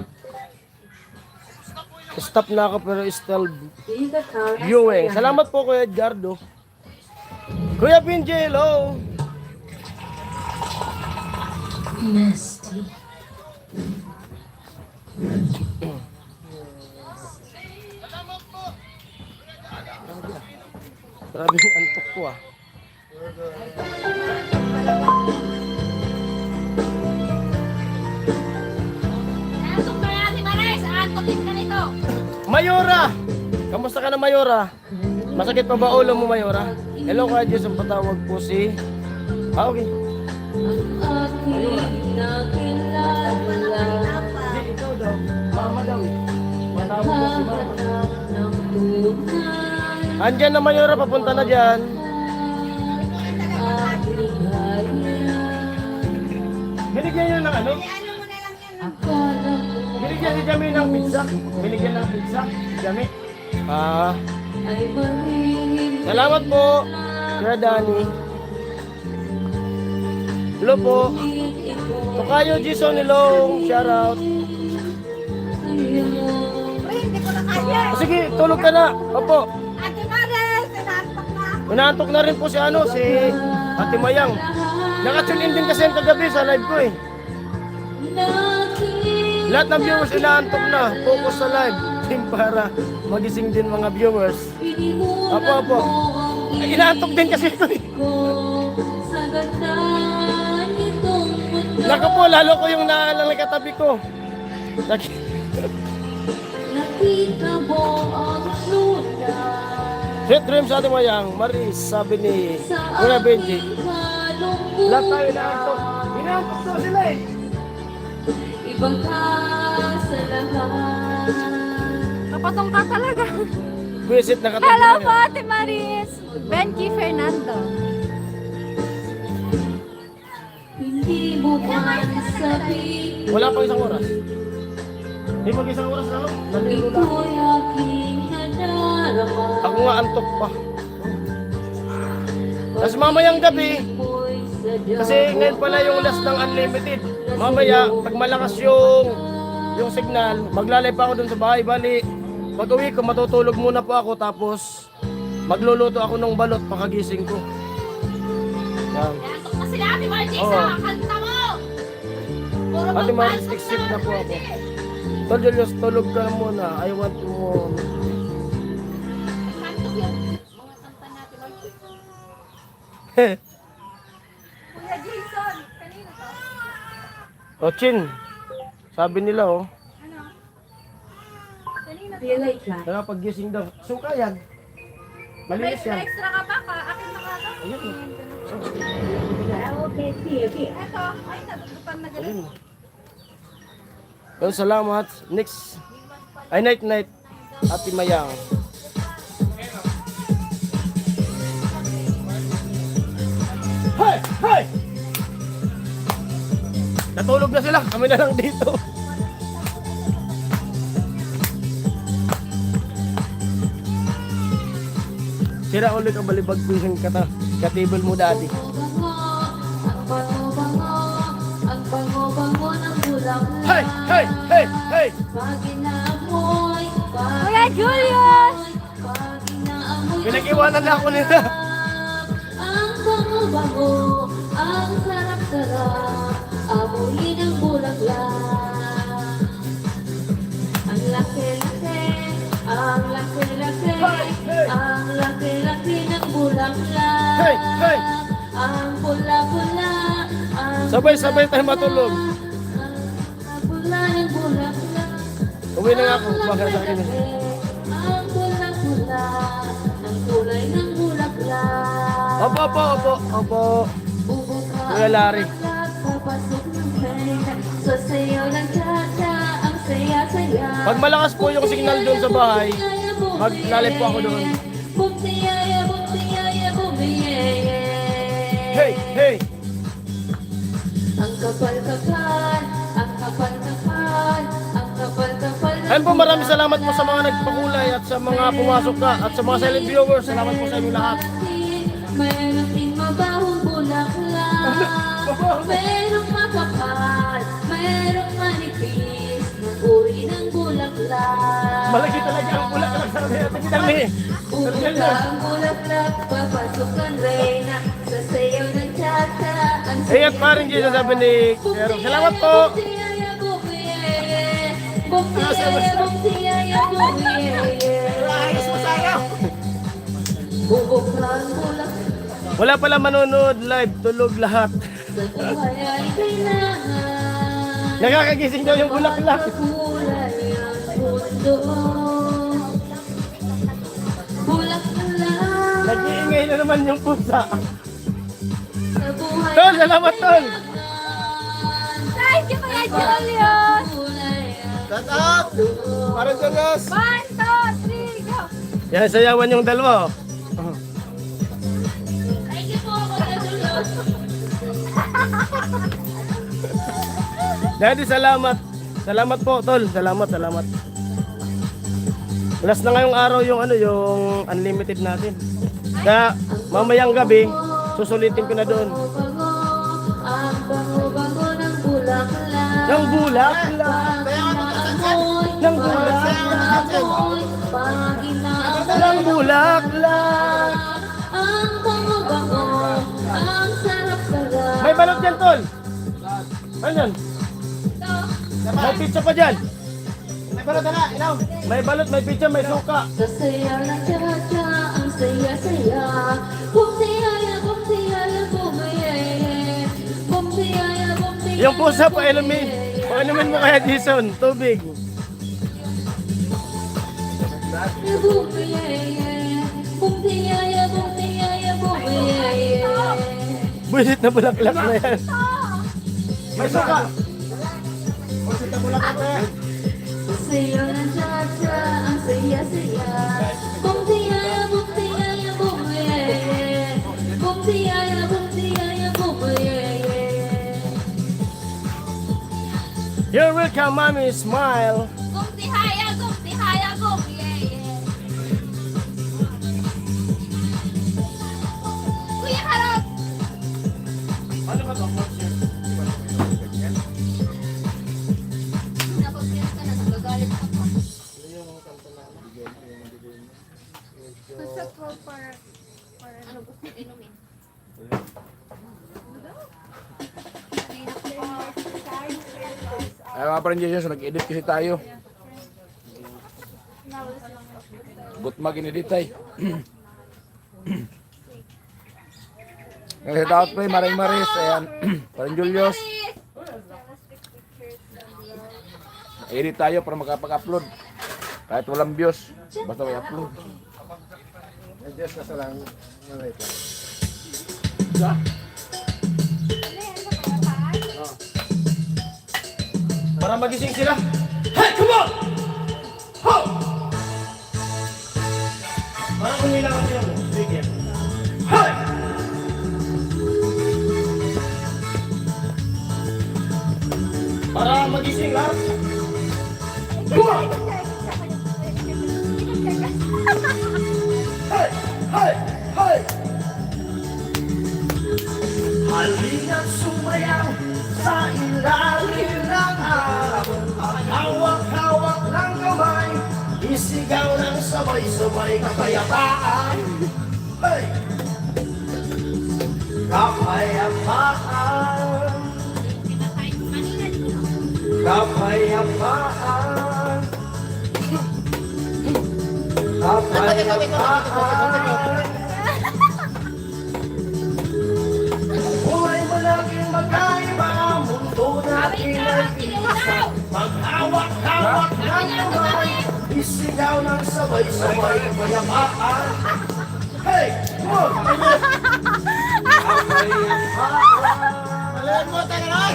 Stop na ako pero still be the car. viewing. Salamat po Kuya Edgardo. Kuya Pinji, hello. Nasty. Grabe yung antok ko ah. Antok ba yan Ate Maris? Antok din ka nito. Mayora! Kamusta ka na, Mayora? Masakit pa ba ulo mo, Mayora? Hello, Kuya Jason, patawag po si... okay. Aking nakilala. Hindi, ikaw daw. Mama daw eh. Matawag po si Mama. Hanap ng tunay. Andyan na, Mayora, papunta na dyan. Binigyan niyo ng ano? Ano mo na lang yan. Akala ko Binigyan si Jami ng pizza. Binigyan ng pizza. Si Jami. ay mahingin. Salamat po. Kuya Danny. Hello po. Tokayo Jason, hello. Shout out. Uy, hindi ko na kaya. Sige, tulog ka na. Opo. Ate Maris, sinantok na ako. Inaantok na rin po si ano, si Ate Mayang. Nakatune in din kasi yung kagabi sa live ko eh. Lahat ng viewers inaantok na. Focus sa live. Team para magising din mga viewers. Apo. Ay, inaantok din kasi ito eh. Naku po, lalo ko yung naalala katabi ko. Nakita mo ang luna Sweet dreams Ate Mayang, Maris, sabi ni sa Kuya Benji. aking kalungkutan. Lahat tayo inaantok. Inaantok daw sila eh. Ibang ka sa lahat. Kapatong ka talaga. Visit na katabi Hello niya. po, Ate Maris. Benji Fernando. Hindi mo man sabihin. Wala pang isang oras. Hindi mag-isang oras na no? Nalilo na. Ito'y aking nadarama. Ako nga antok pa. Tapos mamayang gabi, Mo'y sadya. kasi ngayon pala yung last ng unlimited. Mamaya, pag malakas yung signal, maglalay pa ako dun sa bahay. Bali, pag uwi ko, matutulog muna po ako. Tapos, magluluto ako ng balot pakagising ko. Yan. Nasok na sila, Ate Margie, Oo. sa kanta mo. Puro Ate Margie, pagpasok exit na po ako. Margie. Tol Julius, tulog ka na muna. I want to more. Kanto yun. Mga kanta natin, Margie. Kuya Jason, kanino to? O, Chin. Sabi nila, oh. Kanino to? Feel like that. Kaya paggising daw. Suka yan. Malinis yan. Extra ka pa ka? Akin na ka to? Ayun, oh. Okay, see. Eto, ay natutupan na galing. Ayun. Well, salamat. Next. Ay, night. Ate Mayang. Hey! Natulog na sila. Kami na lang dito. Sira ulit ang balibag ko yung katibol mo dati. Ang bango-bango ng bulaklak. Hey! Pag inaamoy, Kuya Julius! pag inaamoy, Pinag-iwanan na ako nila. ang bango-bango, ang sarap-sarap, amoy ng bulaklak. Ang laki-laki, ang laki-laki, ang laki-laki ng bulaklak. Hey! Ang pula-pula, ang Sabay-sabay tayo matulog. ang pula ng bulaklak. Uwi na nga ako. Baka sa akin. Ang pula-pula, ang kulay ng bulaklak. Opo. Kuya Larry. Papasok ng pera, sasayaw ng tata, ang saya-saya. Pag malakas po yung signal doon sa bahay, maglalay po ako doon. Bumtiyaya, bumtiyaya, bumtiyaya. Hey! Ang kapal-kapal, ang kapal-kapal, ang kapal-kapal. Ayun po, maraming salamat po sa mga nagpakulay at sa mga pumasok ka at sa mga silent viewers. Salamat po sa inyo lahat. Meron din mabahong bulaklak, merong makapal, merong manipis, ng uri ng bulaklak. Malaki talaga ang bulaklak sa atin. Dami. Pupunta ang bulaklak, papasok ang reyna, sasayaw ng tata, ang Ingat pa rin dito sabi ni Pero. Salamat po. Bumtiyaya, bumtiyaya, bumtiyaya, bumtiyaya, bumtiyaya. Bubukla ang bulaklak. Wala pala manonood live. Tulog lahat. Sa buhay ay kailangan Nakakagising daw yung bulaklak. kulay ang mundo. naman yung pusa. Sa buhay Tol, salamat tol. Thank you, Kuya Julius! Shut up! Parang Julius! 1, 2, 3, go! Yan, sayawan yung dalawa. Thank you po, Kuya Julius. Daddy, salamat. Salamat po, tol. Salamat. Last na ngayong araw yung yung unlimited natin. Kaya mamayang gabi, susulitin ko na doon. Ang bango-bango ng bulaklak. Ng bulaklak. Ng bulaklak. Ng bulaklak. Ang bango-bango, ang sarap-sarap. May balot dyan, tol. Ano yan? May pizza pa dyan. May balot na, ilaw! May balot, may pizza, may suka. Sa saya ng cha-cha, ang saya-saya. Bumsiyaya, bumsiyaya, bumiyaya. Bumsiyaya, bumsiyaya. Yung pusa, painumin mo kaya, Jason. Tubig. Bumiyaya, bumsiyaya, bumsiyaya, bumiyaya. Buisit na bulaklak na yan. May suka. Saya ng cha-cha, ang saya-saya. Bumsiyaya, bumsiyaya, bumiyaya. Bumsiyaya, bumsiyaya, bumiyaya. You're welcome, mommy. Smile. Gumtihaya, gumtihaya, gumtihaya. Kuya Karot! Ano ba ito? Napag-finish ka na, nagagalit ka pa. Basta po para ano gusto mo inumin? Ay mga friend Jason, nag-edit kasi tayo. Gutma ginedit ay. Kasi dapat pa Maring Maris, ayan. Friend Julius. Edit tayo para makapag-upload. Kahit walang views, basta may upload. Adjust na sa lang. Wait lang. Para magising sila. Hey, come on! Ho! Para kumila ka sila. Sige. Hey! Para magising lahat. Come on! Hey! Hey! Hey! Halina't sumayaw sa ilalim ng araw. Ang hawak-hawak ng kamay, isigaw ng sabay-sabay kapayapaan. Hey! Kapayapaan. Kapayapaan. Kapayapaan. Buhay mo laging magkaiba, mundo natin ay isa. Maghawak-hawak ng kamay, isigaw ng sabay-sabay kapayapaan. Hey! Come on! Kapayapaan. Malimutan ka na!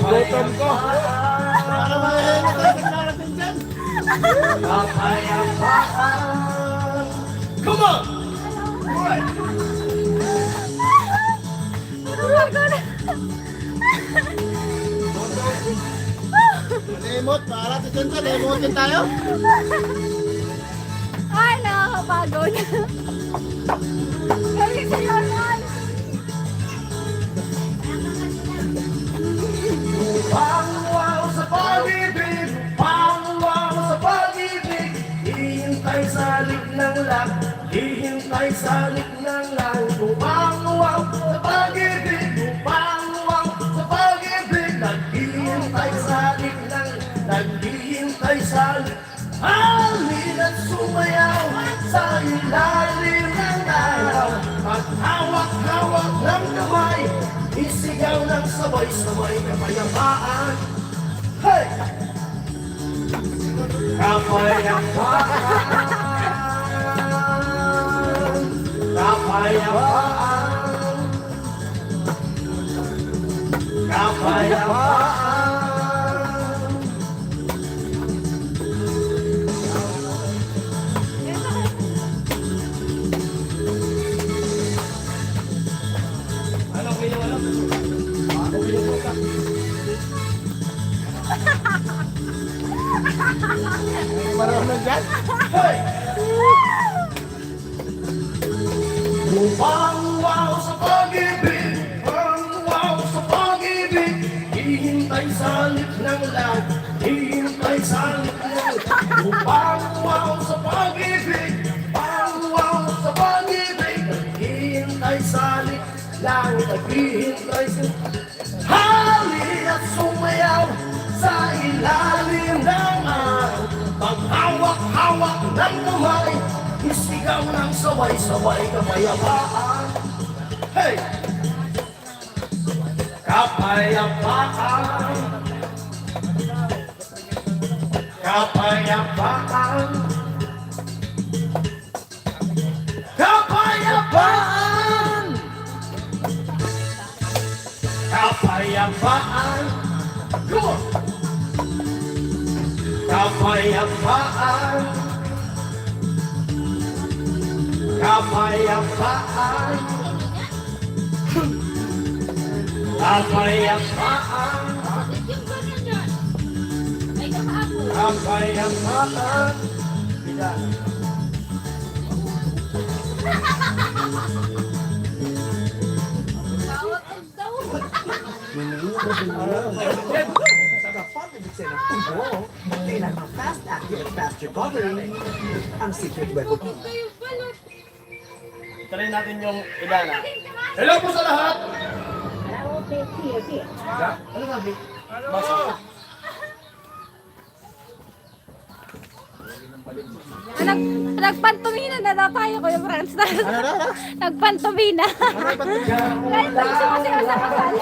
Gutom ko. Para malimutan ka na dyan! Kapayapaan. Come on! Alright. Malimot, para sa dyan ka, limutin tayo! Ay, nakakapagod. Kasi sila naman. Pangwaw sa pag-ibig, pangwaw sa pag-ibig. Hihintay sa ng lang, hihintay sa ng lang. Pangwaw sa pag-ibig, pangwaw sa pag-ibig. Naghihintay sa ng, naghihintay sa halina't sumayaw sa ilalim ng araw. Maghawak-hawak ng kamay, isigaw ng sabay-sabay kapayapaan. Hey! Kapayapaan. kapayapaan, kapayapaan. Ano ginawa? Ako ginawa. Marunong dyan. Hey! Upang wow sa pag-ibig, ang wow sa pag-ibig, hihintay sa ng lahat, hihintay sa ng upang wow sa pag-ibig, ang wow sa pag-ibig, hihintay sa langit at hihintay sa hali at sumayaw sa ilalim ng araw. Paghawak-hawak ng kamay, isigaw ng sabay-sabay kapayapaan. Hey! Kapayapaan, kapayapaan, kapayapaan, kapayapaan. Come on! Kapayapaan, kapayapaan, kapayapaan, Yung ganyan dyan. Ay, kahapon. kapayapaan. Bawat ang daw. Kailangan fast active at fast recovery. Ang secret weapon. Kayo balot. Try natin yung Idana. Hello po sa lahat! Ano sabi? Basa. Nagpantumina na daw tayo, Kuya Franz. Nagpantumina. Kahit hindi sumasayaw sa kasal.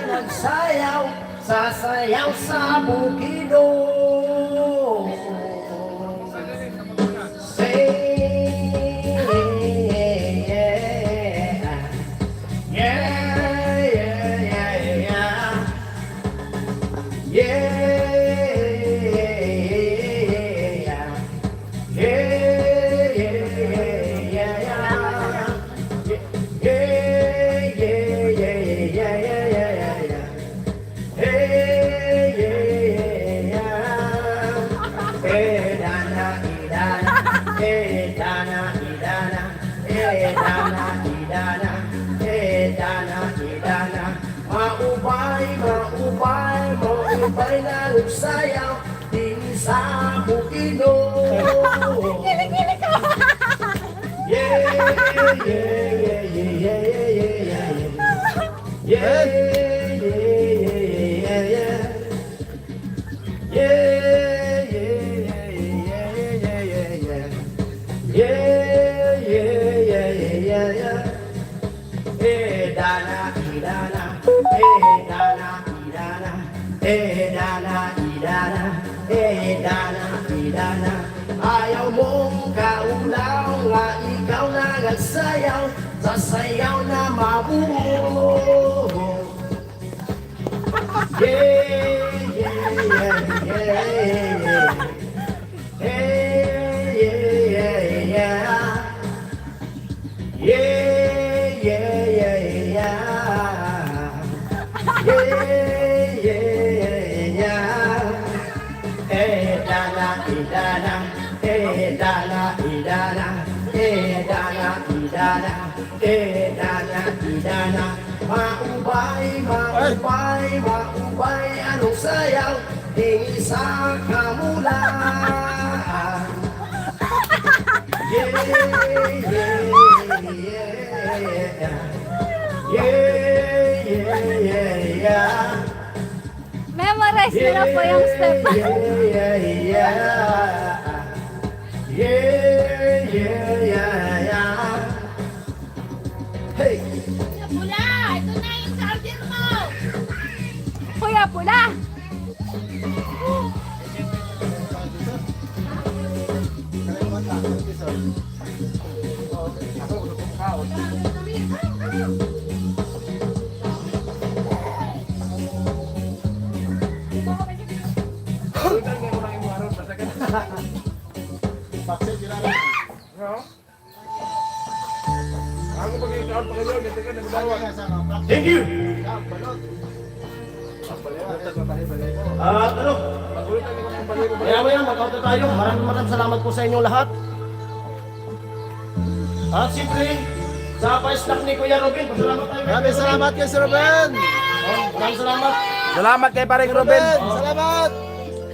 Nagsayaw, sasayaw sa bukido. Say, yeah, yeah, yeah, yeah, yeah. Maupay na nagsayaw din sa bukino. Kilig-kilig ko. Yeah, yeah, yeah, yeah, yeah, yeah, yeah, yeah, yeah, yeah, yeah. Yeah, yeah, yeah, yeah, yeah, yeah, yeah. Yeah, yeah, yeah, yeah, yeah. Dana, Dana, Dana, Dana, Dana, Dana, Dana, Dana. Ayaw mong kaulaw nga ikaw na nagsayaw sa sayaw na mabuo. Yeah, yeah, yeah, yeah, yeah. Hey, yeah, yeah, yeah. Yeah, yeah, yeah, yeah. Yeah, yeah, yeah. Dana, Dana, Dana, Dana, Dana, Dana, Dana, Dana. Maubay, maubay, maubay, anong sayaw, hingi sa kamulan. Yeah, yeah, yeah. Yeah, yeah, yeah, yeah. Memorize nyo na po yung step. Yeah, yeah, yeah. Yeah, yeah, yeah, yeah. Hey! Pula! Ito na yung charger mo! Kuya Pula. Bakit ginagawa? Ako pag-ikaw pa kayo, ganito ka nagbawa. Thank you! Ano? Maya-maya, mag-out na tayo. Maraming salamat po sa inyong lahat. At siyempre, sa pa-snack ni Kuya Robin, pasalamat tayo. Maraming salamat kay Sir Ruben. Maraming salamat. Salamat kay paring Ruben. Salamat.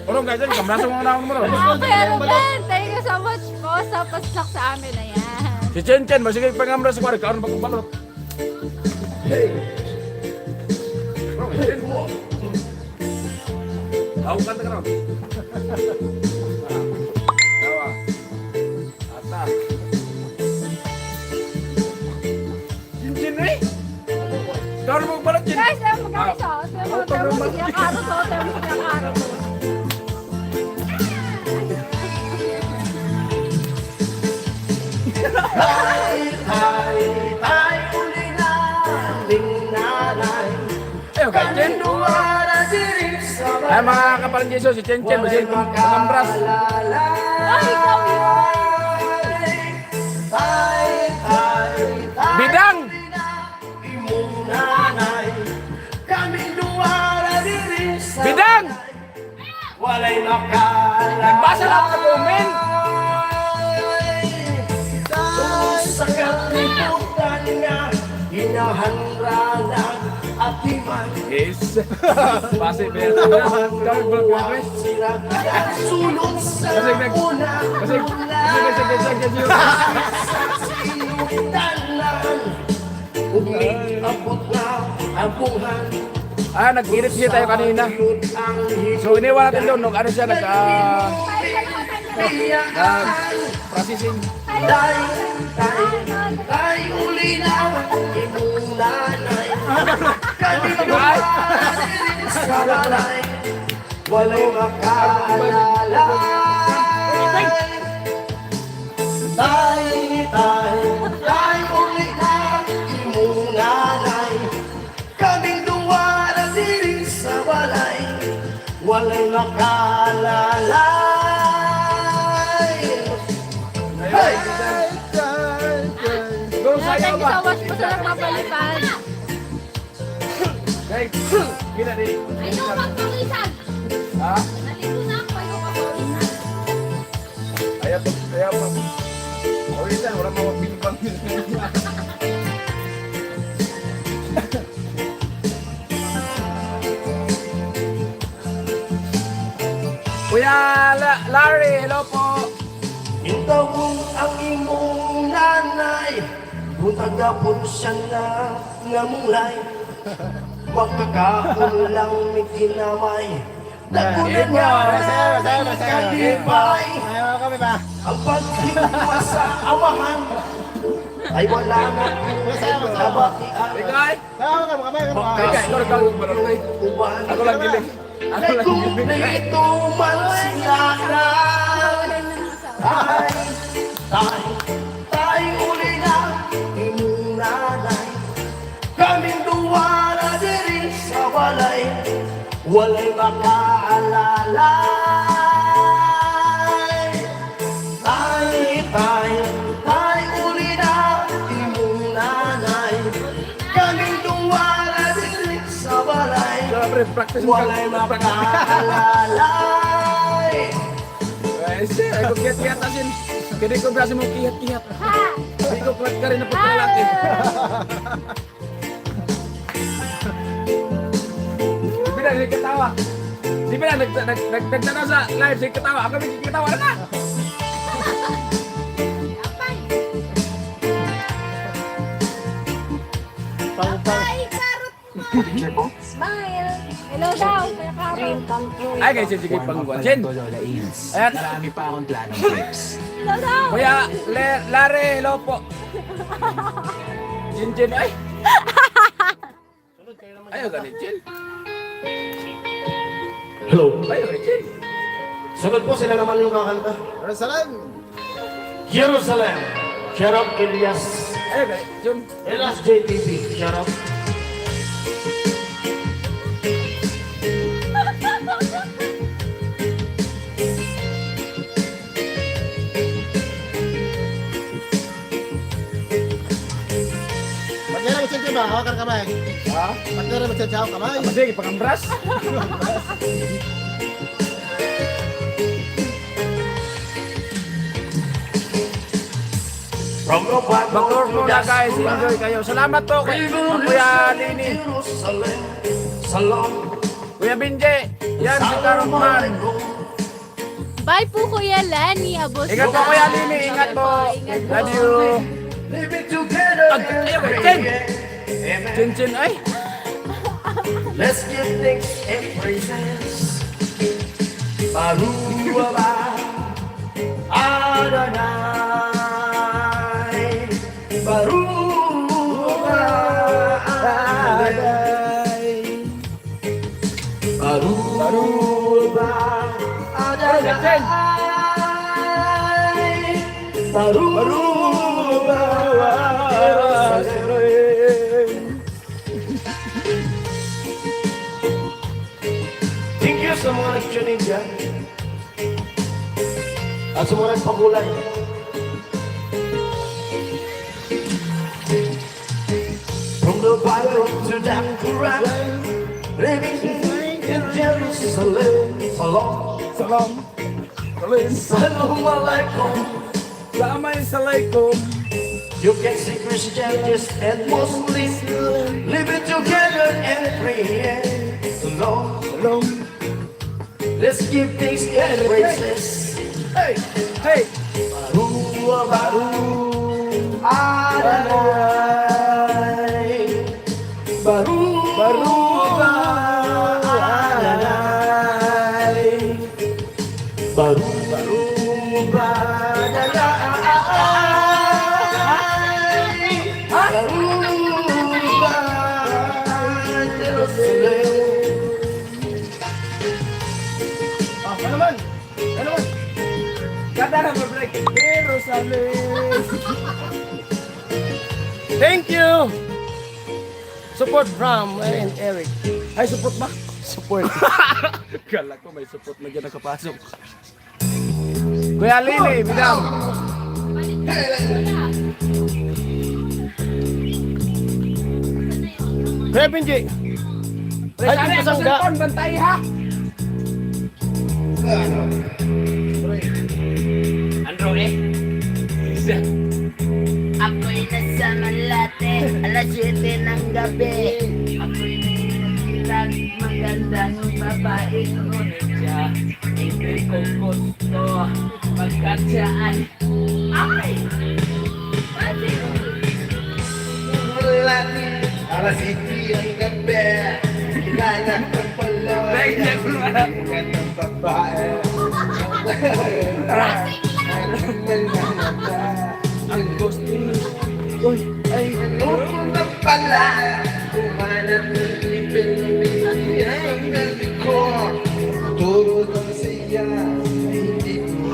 Urong guys, kamraso mo na ako mo. Kuya Ruben, thank you so much po sa paslak sa amin na yan. Si Chen Chen, masigay pangamra sa kwarag, karon pagbalot. Hey! Bro, Chen mo. Ako kanta ka ron. Tawa. Ata. Chen Chen eh? Karon magbalot Chen. Guys, magkakaisa. Tayo mo siya karo to. Tayo mo siya karo to. Tay, uli na, ding nanay. Eh, okay, Chen. Ay, mga kapalang Jesus, si Chen Chen, masigay pangambras. Ay, ikaw yun. Bidang! Bidang! Walay makala. Nagbasa lang sa comment. Sa kalibutan nga, hinahandranan at iman. Yes. Base, pero. Kami vlog mo, guys. Sila kaya sulong sa una. Kasi Inuitanan, umiabot na ang buhan. nag-edit siya tayo kanina. So, iniwan natin doon. Ano siya, processing. Tay, uli na, imong nanay. Ay! Sa balay, walay makaalala. Tay, uli na, imong nanay. Kaming duwa na siling sa balay, walay makaalala. Hey! Gurong Thank sayaw you ba? so much po sa nagpapalipan. Guys, gina din. Ayaw magpawisan. Ha? Naligo na ako, ayaw magpawisan. Ayaw pa. Orisan, wala mga pinipang. Kuya Larry, hello po. Intawong ang imong nanay, buntag na po siya na ngamulay. Makakaon lang may kinamay, nagulat niya ng kalibay. Ayaw kami ba? Ang pagkiwa sa awahan, ay wala na kabatian. Bigay. Ayaw kami kami. Bigay, ikaw nagkagong balot. Uban, Ako lang giling. Ako lang kung giling. dito man sila na. Tay, uli na, imong nanay. Kaming duwa na diri sa walay, walay makaalalay. Tay, uli na, imong nanay. Kaming duwa na diri sa walay, Siyempre, practice mo. walay makaalalay. Ay, kung kiyat-kiyat asin. Kaya ko berasa mo kiyat-kiyat. Hindi ko kulat ka rin na puto lalaki. Di ba na, katawa. Di ba na, nagtanaw sa live, sige katawa. Ako may katawa na. Ay, karot mo. Smile. Hello daw, Kuya Karo. Ay, guys, sige pang Jen. Ayan. Marami pa akong planong trips. Hello daw. Kuya Lare, hello po. Jen, ay. Ayaw ganit, Jen. Hello. Ayaw ganit, Jen. Sunod po sila naman yung kakanta. Jerusalem. Jerusalem, Cherub Elias Okay, Jun. Elas JTV, shout out. Pagkira mo siya ba? Hawakan kamay. Ha? Pagkira mo siya kamay. Sige, pangambras. From the Mag-tour muna guys, enjoy kayo. Salamat po kay Kuya Lini, Salam. Kuya Binje, yan si Karuman. Bye po Kuya Lani, abos. Ingat po Kuya Lini, ingat po. Ingat po. Love you. Live it together. Ayaw, Chen. Chin chin ay. Let's give thanks and praises. Baruaba Adonai. Baruaba Adonai. Baruaba Adonai. Baruaba Adonai. Thank you sa mga nag-tuning dyan. At sa mga nagpagulay. From the Bible to the Quran, living in Jerusalem. Salam, Salam. salam alaikum. Assalamualaikum. You can see Christians and Muslims living together and praying. Salam, Salam. let's give thanks and praises. Hey, hey. Baru Adonai. Baru Adonai. Baru Adonai. Ano naman? Ano naman? Kata na mag-break. Jerusalem. Thank you. Support from and Eric. Ay, support ba? Support. Kala ko may support na dyan nakapasok. Kuya Lili, bidam. Kuya Benji. Ay, di pasangga. Bantay ha. Ako'y nasa Malate, alas 7 ng gabi. Ako'y nailang magandang babae. Ngunit siya, hindi ko gusto magkatsaan. Okay! Alas hindi ang gabi. Kailangan ka pala. Gandang babae. Ang gusto Ay, ano na pala? Umanap ng ipin ng gabi ko. Turo ng siya. Hindi ko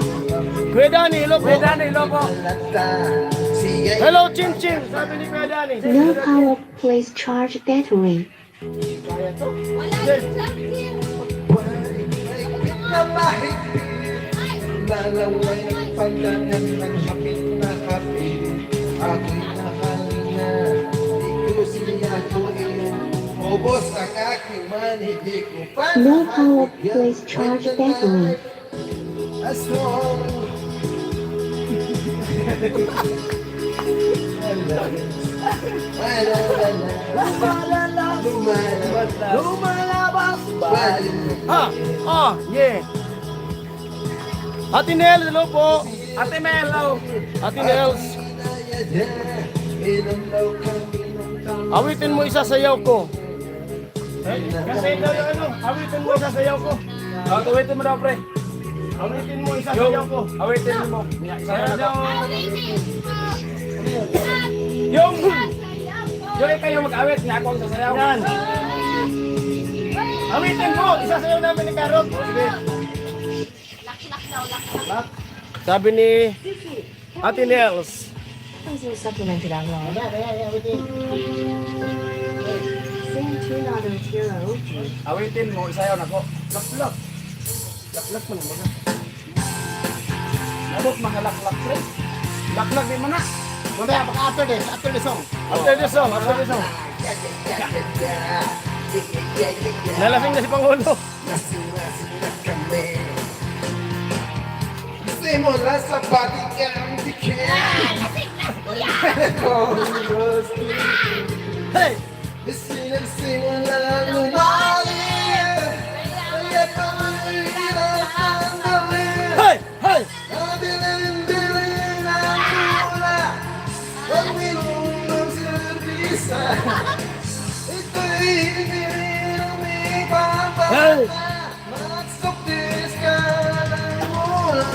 Kuya Danny, hello po. Kuya Danny, hello po. malata. Siya Hello, Chin Chin. Sabi ni Kuya Danny. No power, please charge battery. lalaway ng pagdangan ng hapit na hapit. Ako'y nakalinga, di ko siya tuin. Ubos ang aking mani, di ko pa No power, please charge battery. aswang. Lumalabas Ah, yeah. Ate Nel, hello po. Ate Melo. Ate Nels. Awitin mo isa sayaw ko. Kasi daw yung ano, awitin mo isa sayaw ko. Awitin mo daw, pre. Awitin mo isa sayaw ko. Awitin mo. Sayaw daw. Yung kayo mag-awit, nga ako ang sasayaw. Yan. Awitin mo, isa sayaw namin ni Karot. Sige. Sabi ni Ate Nels. Awitin mo, isayaw na ko. Laklak. Laklak mo naman. Nabot mga laklak, pre. Laklak din mo na. Mamaya, baka after this song. After the song, after the song. Nalasing na si Pangulo. Simula sa batikang dikin. Hey! Simula lumalim. Kaya pangilinan ang galing. Hey! Hey! Nabilin-bilin ang mula. Pag minumang serbisa. Ito'y hindi rin umipapag. Hey! Magsuktis ka ng mula.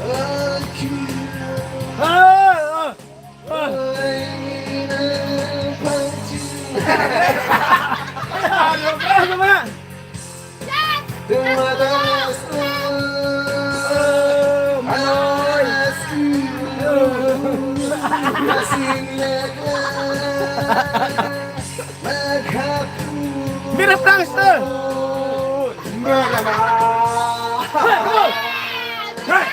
Ang cute. Hey! Ay inapagsin. Ano ba? Dumadalas na alas ko. Kasing laglag. Maghapon. Mira prankster! Hey!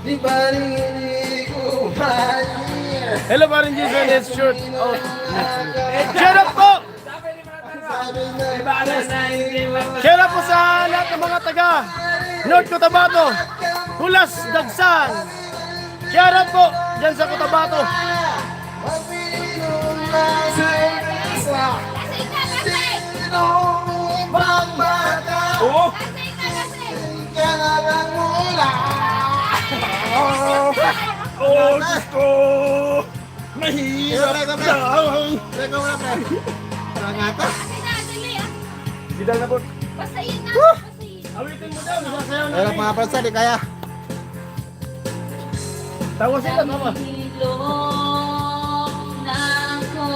Di ba rin hindi ko mahal? Hello, Parin Jason. It's short. Oh. Shut up po! Sabi na Shut up po sa lahat ng mga taga North Cotabato, Hulas, Dagsan. Shut up po dyan sa Cotabato. Mapilong na sa isa. Sino bang bata? Oo. Ka na lang mula. Oh, Diyos ko! Mahirap lang! Teka muna, pre. Nangata. Bidal na po. Basahin na. Basahin. Awitin mo daw, nasasayaw na. Ayun, mga pransa, di kaya. Tawa sila, tawa. Ilong nako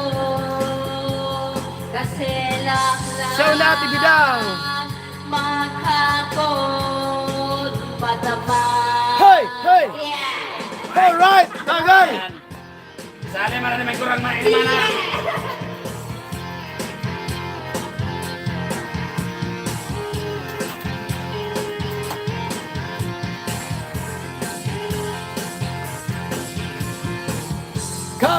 kasi lakla Siyaw na, Ate Bidang. makakod patama. Hey! Hey! Alright! Tagay! Sali man na may kurang mana.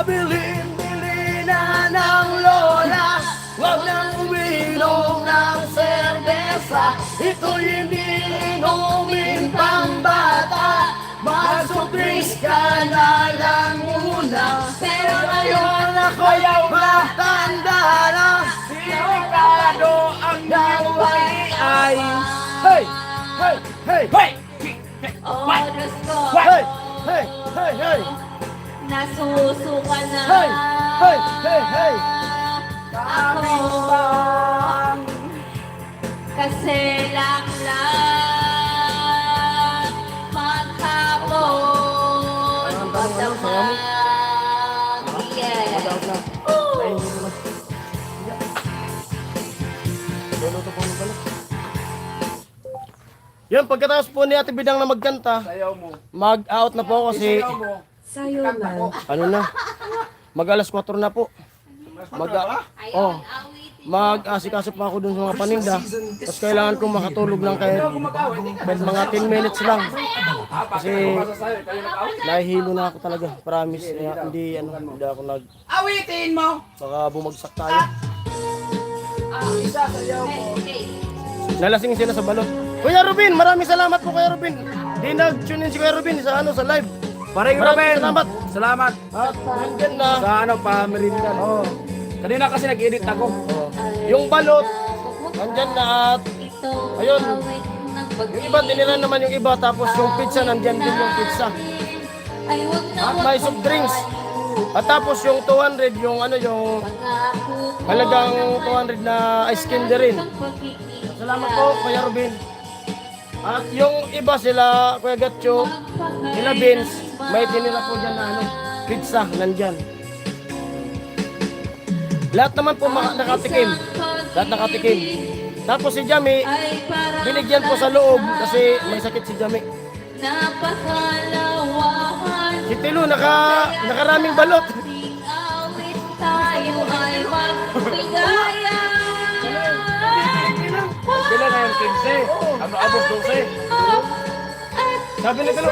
Kabilin-bilin na ng lola, huwag nang uminom ng serbesa. Ito'y hindi inumin pang bata, magsubris ka na lang muna. Pero ngayon ako'y matanda na, delikado ang buhay ay. Hey! Hey! Hey! Hey! Oh, Diyos ko. Hey! Hey! Hey! Hey! Nasusuka na. Hey! Hey! Hey! Hey! Ako kasi lang maghapon magdamag. Yeah. Yun, pagkatapos po ni Ate Bidang na magkanta, Sayaw mo. mag-out na po ako kasi Sayaw mo. ano na, mag-alas 4 na po. Mag-asikaso pa ako dun sa mga paninda. Tapos kailangan kong makatulog ng kahit mga 10 minutes lang. Kasi nahihilo na ako talaga, promise. Hindi ako Awitin mo. baka bumagsak tayo. Isa sayaw mo. Nalasing sila sa balot. Kuya Rubin, maraming salamat po Kuya Rubin. Di nag-tune in si Kuya Rubin sa live. Paring Maraming Ruben. salamat. Salamat. At nandyan na. Sa pa merinda. Oh. Kanina kasi nag-edit ako. Yung balot, nandyan na at Ito ayun. awit ng Yung iba, tinira naman yung iba. Tapos yung pizza, nandyan din yung pizza. ay wag na At wag may soft drinks. At tapos yung 200, yung halagang 200 na ice candy rin. Salamat po, Kuya Rubin. At yung iba sila, Kuya Gatcho, nila Vince, may tinira po dyan na ano, pizza, nandyan. Lahat naman po nakatikim. Lahat nakatikim. Tapos si Jami, binigyan po sa loob kasi may sakit si Jami. Napakalawahan. Si Tilo, nakaraming balot. Ating awit tayo ay magbigayan. Pila na yung 15. Ano, abos 12. Sabi ni Tilo,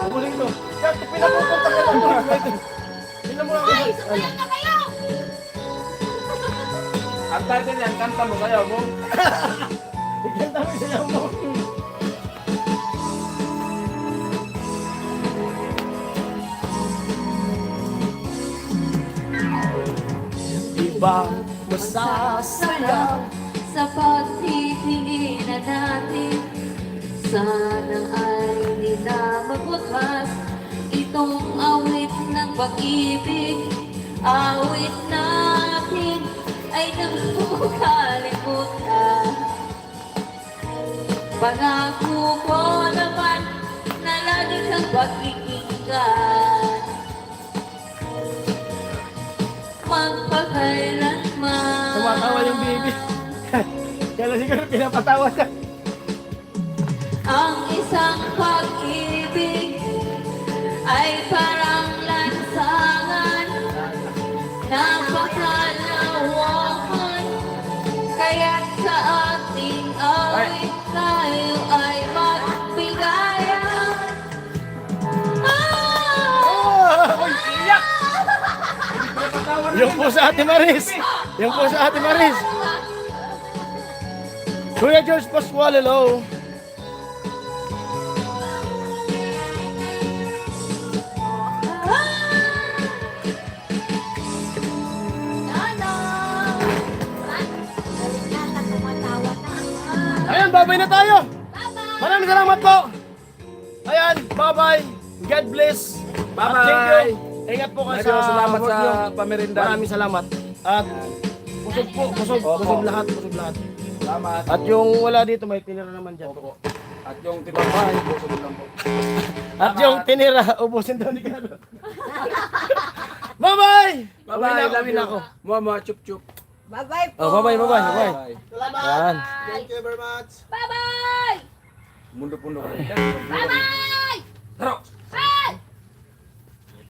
ubusin ko. Pinapupunta ka lang. Tingnan mo lang. Ay, sumalan na kayo! Ang title niyan, kanta mo sayaw mo. Ikanta mo siya mo. Ibang masasaya Sa pagtitingin na natin, sana ay di na magwakas itong awit ng pag-ibig. Awit natin ay nagpukalimutan. Pangako ko naman na lagi kang pagkikinggan. Magpakailanman. Tumatawa yung baby. Kaya siguro pinapatawa ka. Ang isang pag-ibig ay parang lansangan, napakalawakan, kaya't sa ating awit tayo ay magbigayan. Yung po sa Ate Maris. Yung po sa Ate Maris. Kuya George Pascual, hello. Ayan, babay na tayo. Maraming salamat po. Ayan, bye-bye. God bless. Bye-bye. At thank you. Ingat po kayo Maraming sa salamat work sa nyo. pamerinda. Maraming salamat. At busog po, busog, Opo. busog lahat, busog lahat. Salamat. At yung wala dito, may tinira naman dyan. Opo. At yung tinapay, busog lang po. At yung tinira, ubusin daw ni Carlo. Bye-bye! Bye-bye, love Uwi na you. ako. Mama, chup-chup. Bye-bye po. Oh, bye-bye, bye-bye, bye-bye. Bye. Yan. Thank you very much. Bye-bye! Mundo-pundo. Bye-bye! Taro!